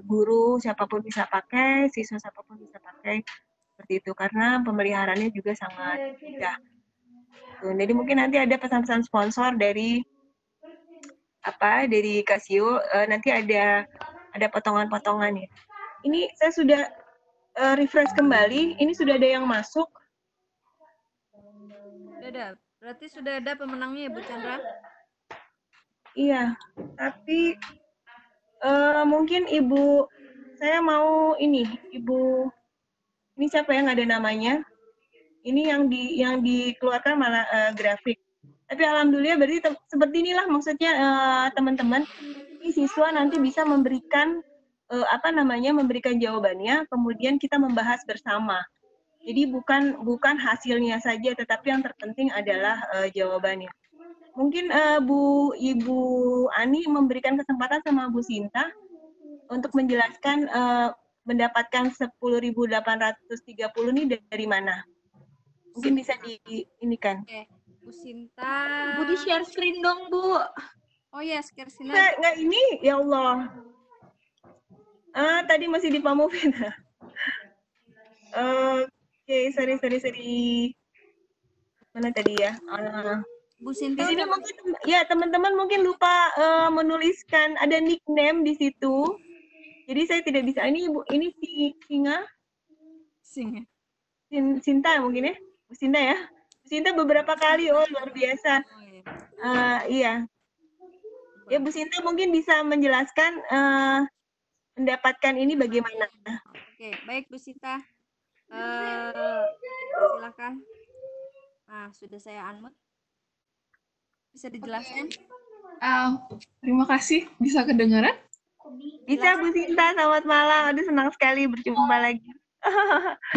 guru siapapun bisa pakai, siswa siapapun bisa pakai, seperti itu karena pemeliharaannya juga sangat mudah. Jadi mungkin nanti ada pesan-pesan sponsor dari Casio, nanti ada potongan-potongan ya. Ini saya sudah refresh kembali, ini sudah ada yang masuk. Sudah ada, berarti sudah ada pemenangnya ya Bu Chandra? Iya, tapi mungkin Ibu, saya mau ini siapa yang ada namanya? Ini yang dikeluarkan malah grafik. Tapi alhamdulillah berarti seperti inilah maksudnya teman-teman. Ini siswa nanti bisa memberikan memberikan jawabannya, kemudian kita membahas bersama. Jadi bukan hasilnya saja, tetapi yang terpenting adalah jawabannya. Mungkin Ibu Ani memberikan kesempatan sama Bu Sinta untuk menjelaskan mendapatkan 10.830 ini dari mana? Mungkin bisa diinikan. Oke, Bu Sinta. Bu di share screen dong, Bu. Oh ya, share screen. Nggak ini, ya Allah. Tadi masih di Pamovina. Oke, sorry. Mana tadi ya? Bu Sinta. Di sini mungkin ya teman-teman mungkin lupa menuliskan ada nickname di situ. Jadi saya tidak bisa. Ini si Singa. Sinta mungkin ya. Bu Sinta ya. Bu Sinta beberapa kali luar biasa. Iya. Ya Bu Sinta mungkin bisa menjelaskan mendapatkan ini bagaimana? Oke, baik Bu Sinta. Silakan. Nah, sudah saya unmute. Bisa dijelaskan? Terima kasih. Bisa kedengaran? Bisa Bu Sinta, selamat malam. Aduh senang sekali berjumpa lagi.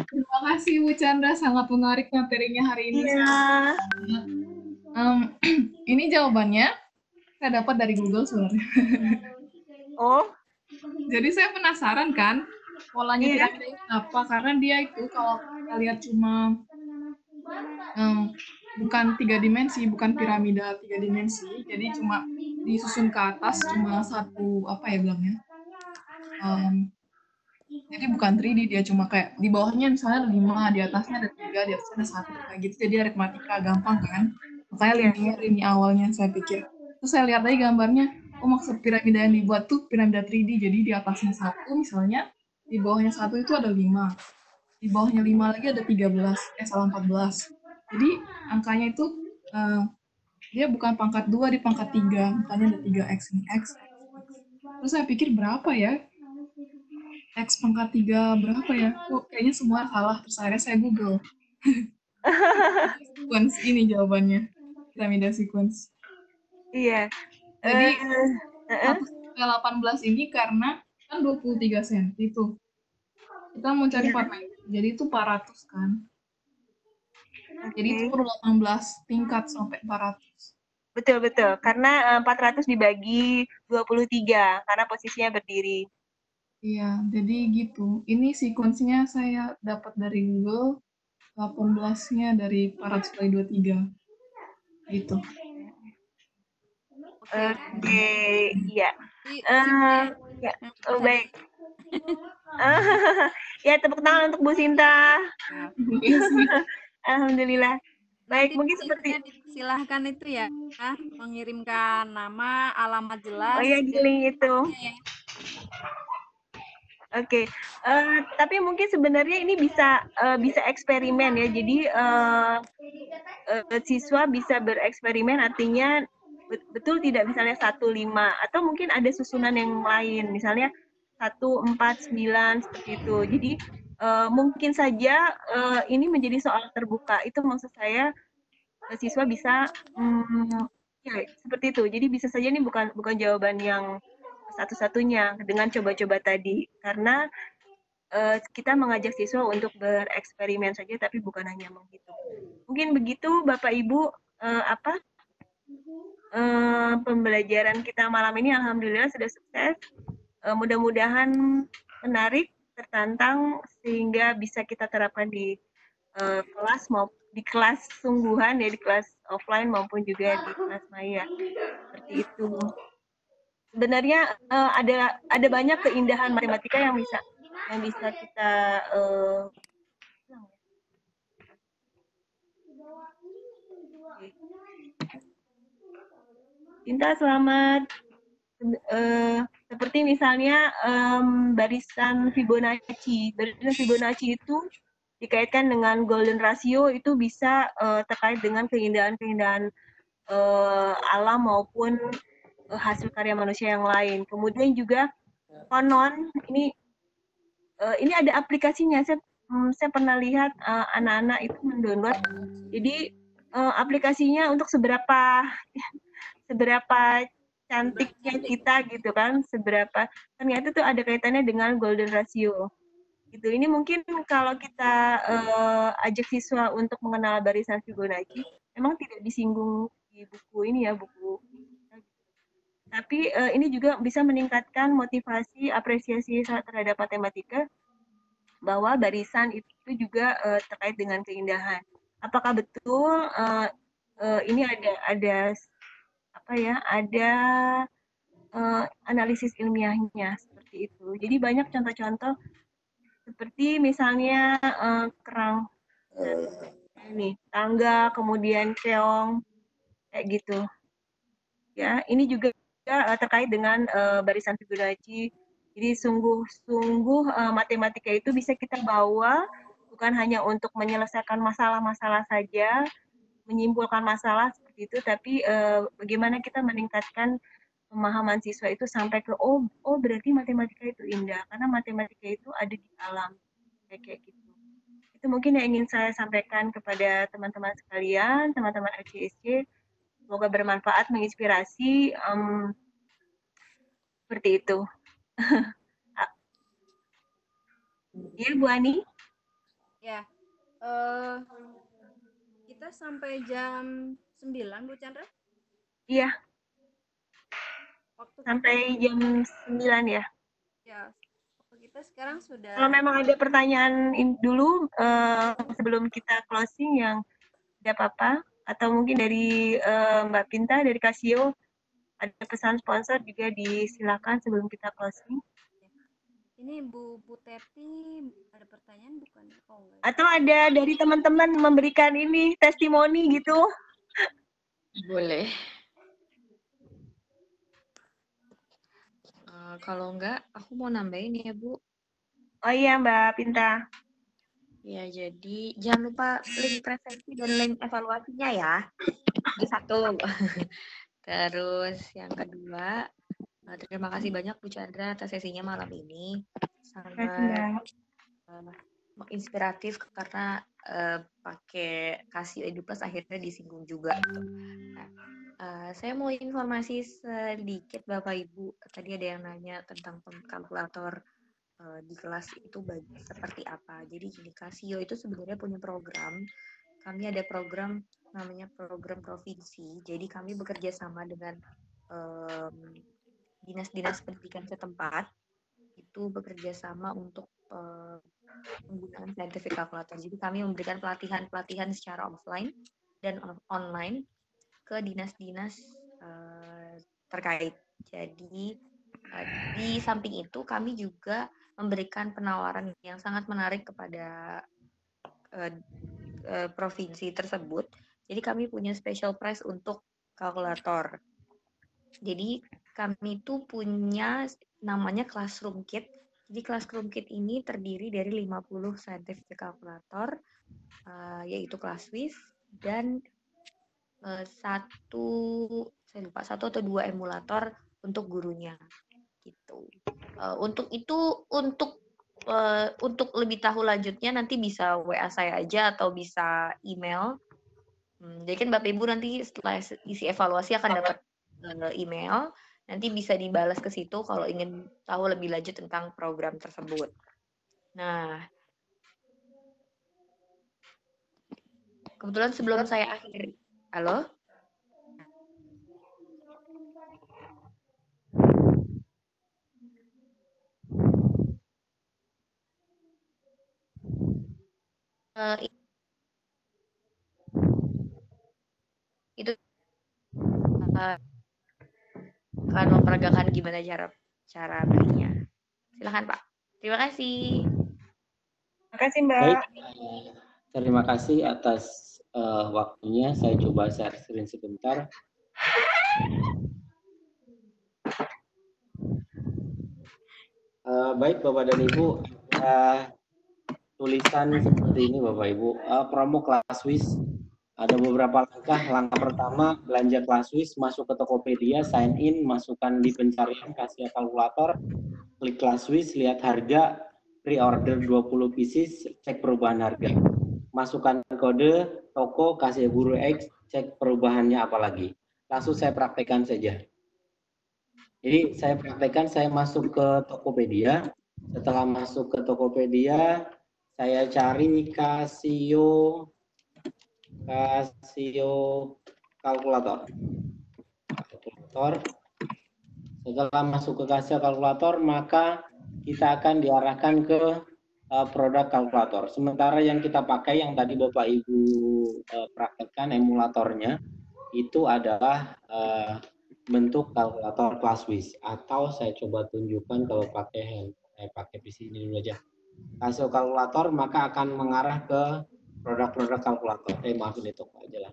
Terima kasih Bu Chandra, sangat menarik materinya hari ini. Iya. Ini jawabannya saya dapat dari Google sebenarnya. Oh, Jadi saya penasaran kan polanya iya. piramida itu apa, karena dia itu kalau kita lihat cuma bukan 3 dimensi, bukan piramida 3 dimensi, jadi cuma disusun ke atas cuma satu, apa ya bilangnya, jadi bukan 3D, dia cuma kayak di bawahnya misalnya ada 5, di atasnya ada 3, di atasnya ada 1, kayak gitu. Jadi aritmatika gampang kan, makanya lini awalnya saya pikir. Terus saya lihat lagi gambarnya, oh maksud piramida yang dibuat tuh piramida 3D, jadi di atasnya 1 misalnya, di bawahnya 1 itu ada 5, di bawahnya 5 lagi ada 14. Jadi angkanya itu dia bukan pangkat 2, di pangkat 3, makanya ada 3x ini, x. Terus saya pikir berapa ya? X pangkat 3 berapa ya? Kok kayaknya semua salah, terus akhirnya saya Google. Sequence ini jawabannya, piramida sequence. Iya. Jadi 1/18 ini karena kan 23 cm tuh. Kita mau cari 4 meter, jadi itu 400 kan. Jadi itu perlu 18 tingkat sampai 400. Betul, karena 400 dibagi 23, karena posisinya berdiri. Iya, jadi gitu. Ini sequence-nya saya dapat dari Google, 18-nya dari 400 kali 23. Gitu. Oke, iya. Ya, oh, baik. Ya, tepuk tangan untuk Bu Sinta. Alhamdulillah. Baik, mungkin seperti silahkan itu ya, mengirimkan nama, alamat jelas. Oh ya, di link itu. Oke, tapi mungkin sebenarnya ini bisa eksperimen ya. Jadi siswa bisa bereksperimen, artinya betul tidak misalnya 1, 5, atau mungkin ada susunan yang lain, misalnya 1, 4, 9 seperti itu. Jadi mungkin saja ini menjadi soal terbuka. Itu maksud saya, siswa bisa ya seperti itu. Jadi bisa saja ini bukan jawaban yang satu-satunya dengan coba-coba tadi, karena kita mengajak siswa untuk bereksperimen saja, tapi bukan hanya menghitung. Mungkin begitu Bapak Ibu, pembelajaran kita malam ini alhamdulillah sudah sukses. Mudah-mudahan menarik, tertantang, sehingga bisa kita terapkan di kelas maupun di kelas sungguhan ya, di kelas offline maupun juga di kelas maya. Seperti itu. Sebenarnya ada banyak keindahan matematika yang bisa kita Cinta, selamat. Seperti misalnya barisan Fibonacci. Barisan Fibonacci itu dikaitkan dengan golden ratio, itu bisa terkait dengan keindahan-keindahan alam maupun hasil karya manusia yang lain. Kemudian juga konon ini ada aplikasinya. Saya pernah lihat anak-anak itu mendownload. Jadi aplikasinya untuk seberapa cantiknya kita gitu kan, seberapa ternyata tuh ada kaitannya dengan golden ratio. Gitu. Ini mungkin kalau kita ajak siswa untuk mengenal barisan Fibonacci, memang tidak disinggung di buku ini ya, buku. Tapi ini juga bisa meningkatkan motivasi, apresiasi terhadap matematika, bahwa barisan itu juga terkait dengan keindahan. Apakah betul ini ada analisis ilmiahnya seperti itu. Jadi banyak contoh-contoh seperti misalnya kerang ini, tangga, kemudian keong, kayak gitu. Ya, ini juga terkait dengan barisan Fibonacci. Jadi sungguh-sungguh matematika itu bisa kita bawa bukan hanya untuk menyelesaikan masalah-masalah saja, menyimpulkan masalah seperti itu, tapi bagaimana kita meningkatkan pemahaman siswa itu sampai ke oh berarti matematika itu indah karena matematika itu ada di alam kayak gitu. Itu mungkin yang ingin saya sampaikan kepada teman-teman sekalian, teman-teman LCSC. Semoga bermanfaat, menginspirasi. Seperti itu. Iya, Bu Ani? Ya, kita sampai jam 9, Bu Chandra? Iya. Waktu sampai jam 9 ya? Ya, waktu kita sekarang sudah... Kalau memang ada pertanyaan dulu sebelum kita closing yang tidak apa-apa, atau mungkin dari Mbak Pinta, dari Casio, ada pesan sponsor juga disilakan sebelum kita closing. Ini Bu Teti ada pertanyaan bukan? Oh, enggak. Atau ada dari teman-teman memberikan ini testimoni gitu? Boleh. Kalau enggak, aku mau nambahin ya, Bu. Oh iya, Mbak Pinta. Ya, jadi jangan lupa link presensi dan link evaluasinya ya. Itu satu. Terus yang kedua, terima kasih banyak Bu Chandra atas sesinya malam ini. Sangat inspiratif karena pakai Casio EduPlus akhirnya disinggung juga. Nah, saya mau informasi sedikit Bapak Ibu. Tadi ada yang nanya tentang kalkulator di kelas itu seperti apa. Jadi gini, Casio itu sebenarnya punya program. Kami ada program namanya program provinsi. Jadi kami bekerja sama dengan dinas-dinas pendidikan setempat. Itu bekerja sama untuk penggunaan scientific calculator. Jadi kami memberikan pelatihan secara offline dan online ke dinas-dinas terkait. Jadi di samping itu kami juga memberikan penawaran yang sangat menarik kepada provinsi tersebut. Jadi kami punya special price untuk kalkulator. Jadi kami itu punya namanya Classroom Kit. Jadi Classroom Kit ini terdiri dari 50 scientific calculator, yaitu ClassWiz, dan satu atau dua emulator untuk gurunya. Gitu. Untuk lebih tahu lanjutnya nanti bisa WA saya aja atau bisa email. Jadi kan Bapak Ibu nanti setelah isi evaluasi akan dapat email, nanti bisa dibalas ke situ kalau ingin tahu lebih lanjut tentang program tersebut. Nah, kebetulan sebelum saya akhiri, halo? Itu akan memperagakan gimana cara belinya. Silakan Pak. Terima kasih. Terima kasih Mbak. Baik, terima kasih atas waktunya. Saya coba share screen sebentar. Baik Bapak dan Ibu, tulisan seperti ini Bapak Ibu, promo ClassWiz. Ada beberapa langkah. Langkah pertama, belanja ClassWiz, masuk ke Tokopedia, sign in, masukkan di pencarian Casio kalkulator, klik ClassWiz, lihat harga, pre-order 20 pieces, cek perubahan harga. Masukkan kode toko Casio Guru X, cek perubahannya apa lagi. Langsung saya praktekkan saja. Jadi saya praktekkan, saya masuk ke Tokopedia. Setelah masuk ke Tokopedia, saya cari Casio kalkulator. Setelah masuk ke Casio kalkulator, maka kita akan diarahkan ke produk kalkulator. Sementara yang kita pakai, yang tadi Bapak Ibu praktekkan emulatornya, itu adalah bentuk kalkulator ClassWiz. Atau saya coba tunjukkan kalau pakai PC ini dulu aja. Casio kalkulator maka akan mengarah ke produk-produk kalkulator. Maaf ini toko aja lah.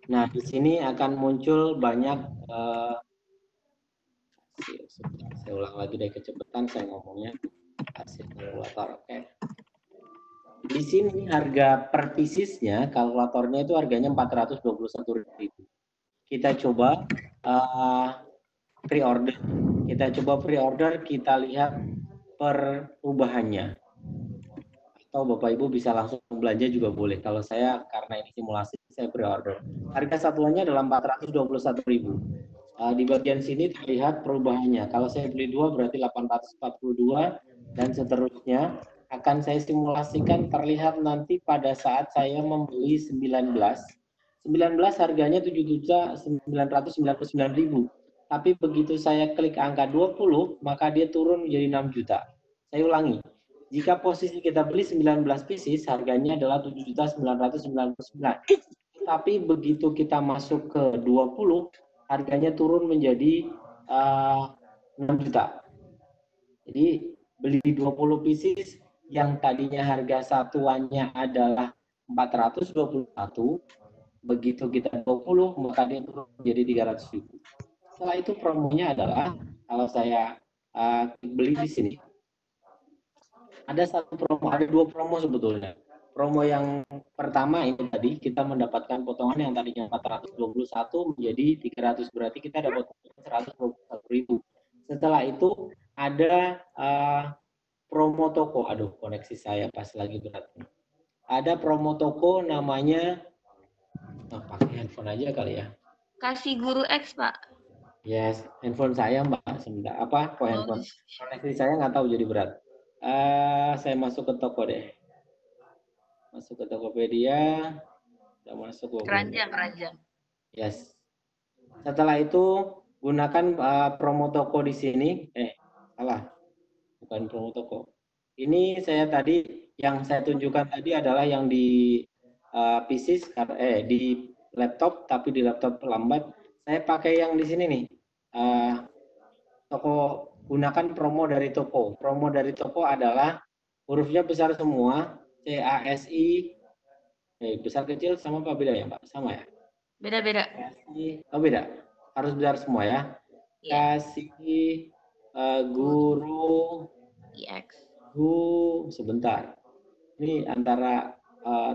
Nah, di sini akan muncul banyak saya ulang lagi dari kecepatan saya ngomongnya. Hasil kalkulator. Oke. Di sini harga per piecesnya kalkulatornya itu harganya 421.000. Kita coba pre-order. Kita coba pre-order, kita lihat perubahannya. Atau Bapak Ibu bisa langsung belanja juga boleh. Kalau saya karena ini simulasi, saya pre-order. Harga satuannya adalah 421.000. Di bagian sini terlihat perubahannya. Kalau saya beli 2 berarti 842 dan seterusnya. Akan saya simulasikan terlihat nanti pada saat saya membeli 19 harganya 7.999.000. Tapi begitu saya klik angka 20, maka dia turun menjadi 6 juta. Saya ulangi. Jika posisi kita beli 19 pieces, harganya adalah 7.999. Tapi begitu kita masuk ke 20, harganya turun menjadi 6 juta. Jadi beli 20 pieces yang tadinya harga satuannya adalah 421, begitu kita 20 maka dia turun menjadi 300.000. Setelah itu promonya adalah kalau saya beli di sini ada dua promo sebetulnya. Promo yang pertama ini tadi kita mendapatkan potongan yang tadinya 421 menjadi 300, berarti kita dapat 121.000. Setelah itu ada promo toko. Aduh, koneksi saya pas lagi berat. Ada promo toko namanya, pakai handphone aja kali ya. Kasih Guru X, Pak. Yes, handphone saya Mbak. Sebentar, kok handphone? Koneksi saya nggak tahu jadi berat. Saya masuk ke toko deh. Masuk ke Tokopedia. Kita masuk ke Keranjang. Yes. Setelah itu gunakan promo toko di sini. Salah. Bukan promo toko. Ini saya tadi yang saya tunjukkan tadi adalah yang di PC, di laptop, tapi di laptop lambat. Saya pakai yang di sini nih. Toko, gunakan promo dari toko. Promo dari toko adalah hurufnya besar semua, CASI. Besar kecil sama apa beda ya, Mbak? Sama ya? Beda-beda. Oh, beda. Harus besar semua ya. Kasih Guru sebentar. Ini antara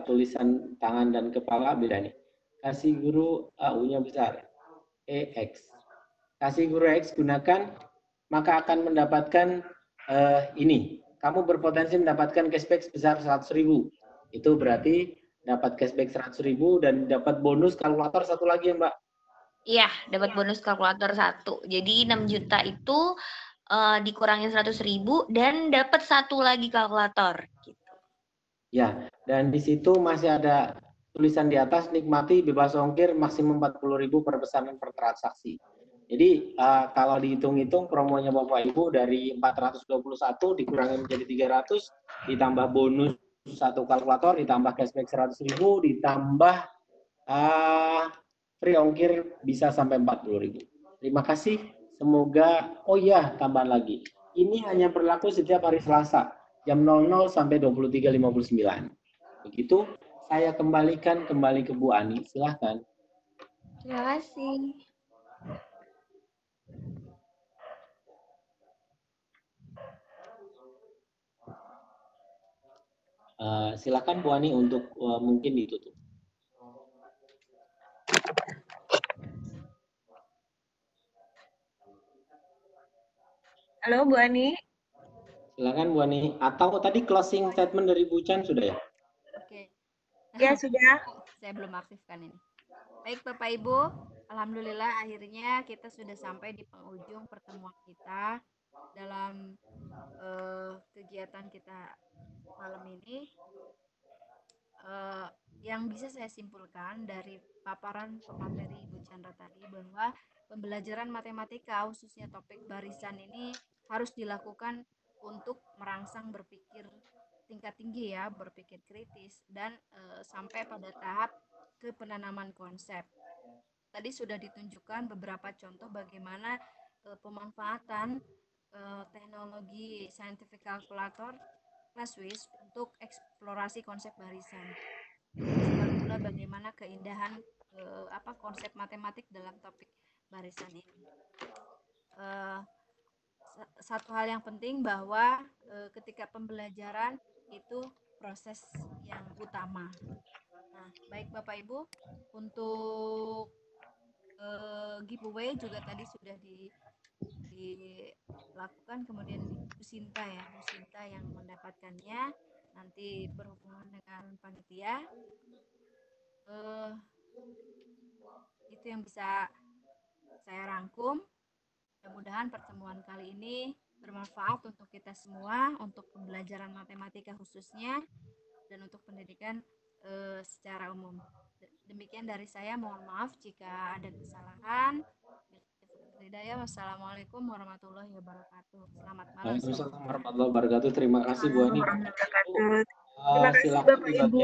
tulisan tangan dan kepala beda nih. Kasih Guru U-nya besar. EX. Kasih Guru X gunakan, maka akan mendapatkan ini. Kamu berpotensi mendapatkan cashback sebesar 100.000. Itu berarti dapat cashback 100.000 dan dapat bonus kalkulator satu lagi ya, Mbak? Iya, dapat bonus kalkulator 1. Jadi 6 juta itu dikurangin 100.000 dan dapat satu lagi kalkulator. Gitu. Ya, dan di situ masih ada tulisan di atas, nikmati bebas ongkir maksimum 40.000 per pesanan per transaksi. Jadi kalau dihitung-hitung promonya Bapak Ibu dari 421 dikurangi menjadi 300, ditambah bonus satu kalkulator, ditambah cashback 100.000, ditambah free ongkir bisa sampai 40.000. Terima kasih. Semoga, oh ya, tambahan lagi. Ini hanya berlaku setiap hari Selasa, jam 00 sampai 23.59. Begitu, saya kembalikan kembali ke Bu Ani. Silahkan. Terima kasih. Silakan Bu Ani untuk mungkin ditutup. Halo Bu Ani. Silakan Bu Ani. Atau tadi closing statement dari Bu Chan sudah ya? Oke. Ya sudah. Saya belum aktifkan ini. Baik Bapak Ibu, alhamdulillah akhirnya kita sudah sampai di penghujung pertemuan kita dalam kegiatan kita malam ini. Yang bisa saya simpulkan dari paparan pemateri Ibu Chandra tadi bahwa pembelajaran matematika khususnya topik barisan ini harus dilakukan untuk merangsang berpikir tingkat tinggi ya, berpikir kritis dan sampai pada tahap ke penanaman konsep. Tadi sudah ditunjukkan beberapa contoh bagaimana pemanfaatan teknologi scientific calculator ClassWiz untuk eksplorasi konsep barisan. Ditunjukkan pula bagaimana keindahan konsep matematik dalam topik barisan ini. Satu hal yang penting bahwa ketika pembelajaran itu proses yang utama. Nah, baik Bapak Ibu, untuk giveaway juga tadi sudah dilakukan, kemudian Bu Sinta ya, Bu Sinta yang mendapatkannya nanti berhubungan dengan panitia. Itu yang bisa saya rangkum. Mudah-mudahan pertemuan kali ini bermanfaat untuk kita semua, untuk pembelajaran matematika khususnya, dan untuk pendidikan secara umum. Demikian dari saya, mohon maaf jika ada kesalahan. Wassalamualaikum warahmatullahi wabarakatuh. Selamat malam. Waalaikumsalam warahmatullahi wabarakatuh. Terima kasih Bu Ani. Terima kasih Silakan Bapak Ibu.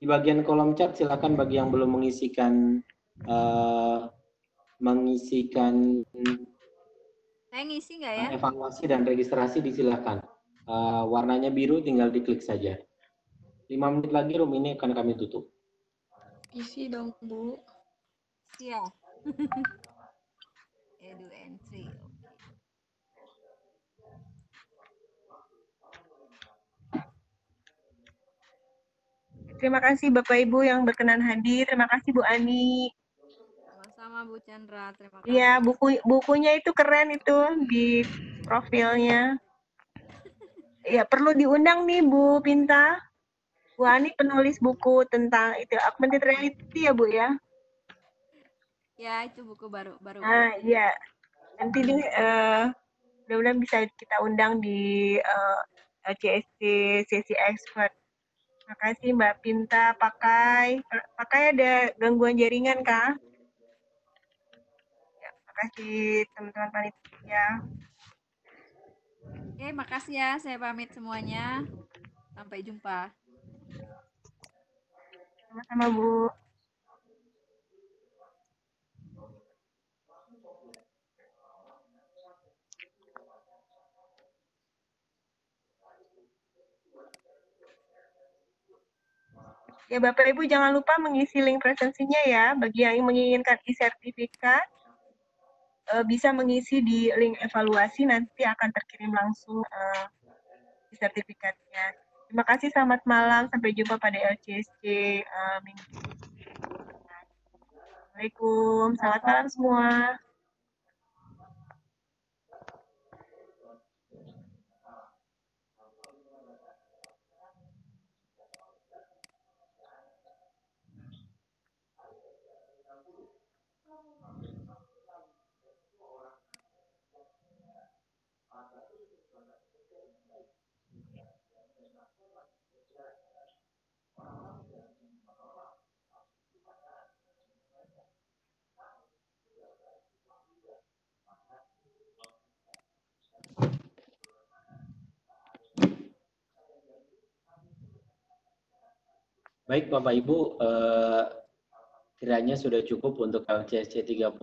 Di bagian kolom chat silakan bagi yang belum mengisikan saya ngisi nggak ya? Evaluasi dan registrasi disilakan. Warnanya biru, tinggal diklik saja. 5 menit lagi room ini akan kami tutup. Isi dong, Bu. Siap. Edu entry. Terima kasih Bapak Ibu yang berkenan hadir. Terima kasih Bu Ani. Sama-sama Bu Chandra. Terima kasih. Iya, bukunya itu keren itu di profilnya. Ya, perlu diundang nih Bu Pinta. Bu Ani penulis buku tentang itu augmented reality ya Bu ya? Ya, itu buku baru. Ah, iya. Nanti nih mudah-mudahan bisa kita undang di CSC sesi expert. Terima kasih Mbak Pinta. Pakai ada gangguan jaringan kah? Ya, terima kasih teman-teman panitia. Oke, makasih ya. Saya pamit semuanya. Sampai jumpa. Sama-sama Bu. Ya Bapak Ibu jangan lupa mengisi link presensinya ya. Bagi yang menginginkan e-sertifikat bisa mengisi di link evaluasi, nanti akan terkirim langsung sertifikatnya. Terima kasih, selamat malam, sampai jumpa pada LCSC minggu. Assalamualaikum, selamat malam semua. Baik Bapak Ibu, kiranya sudah cukup untuk LCSC 35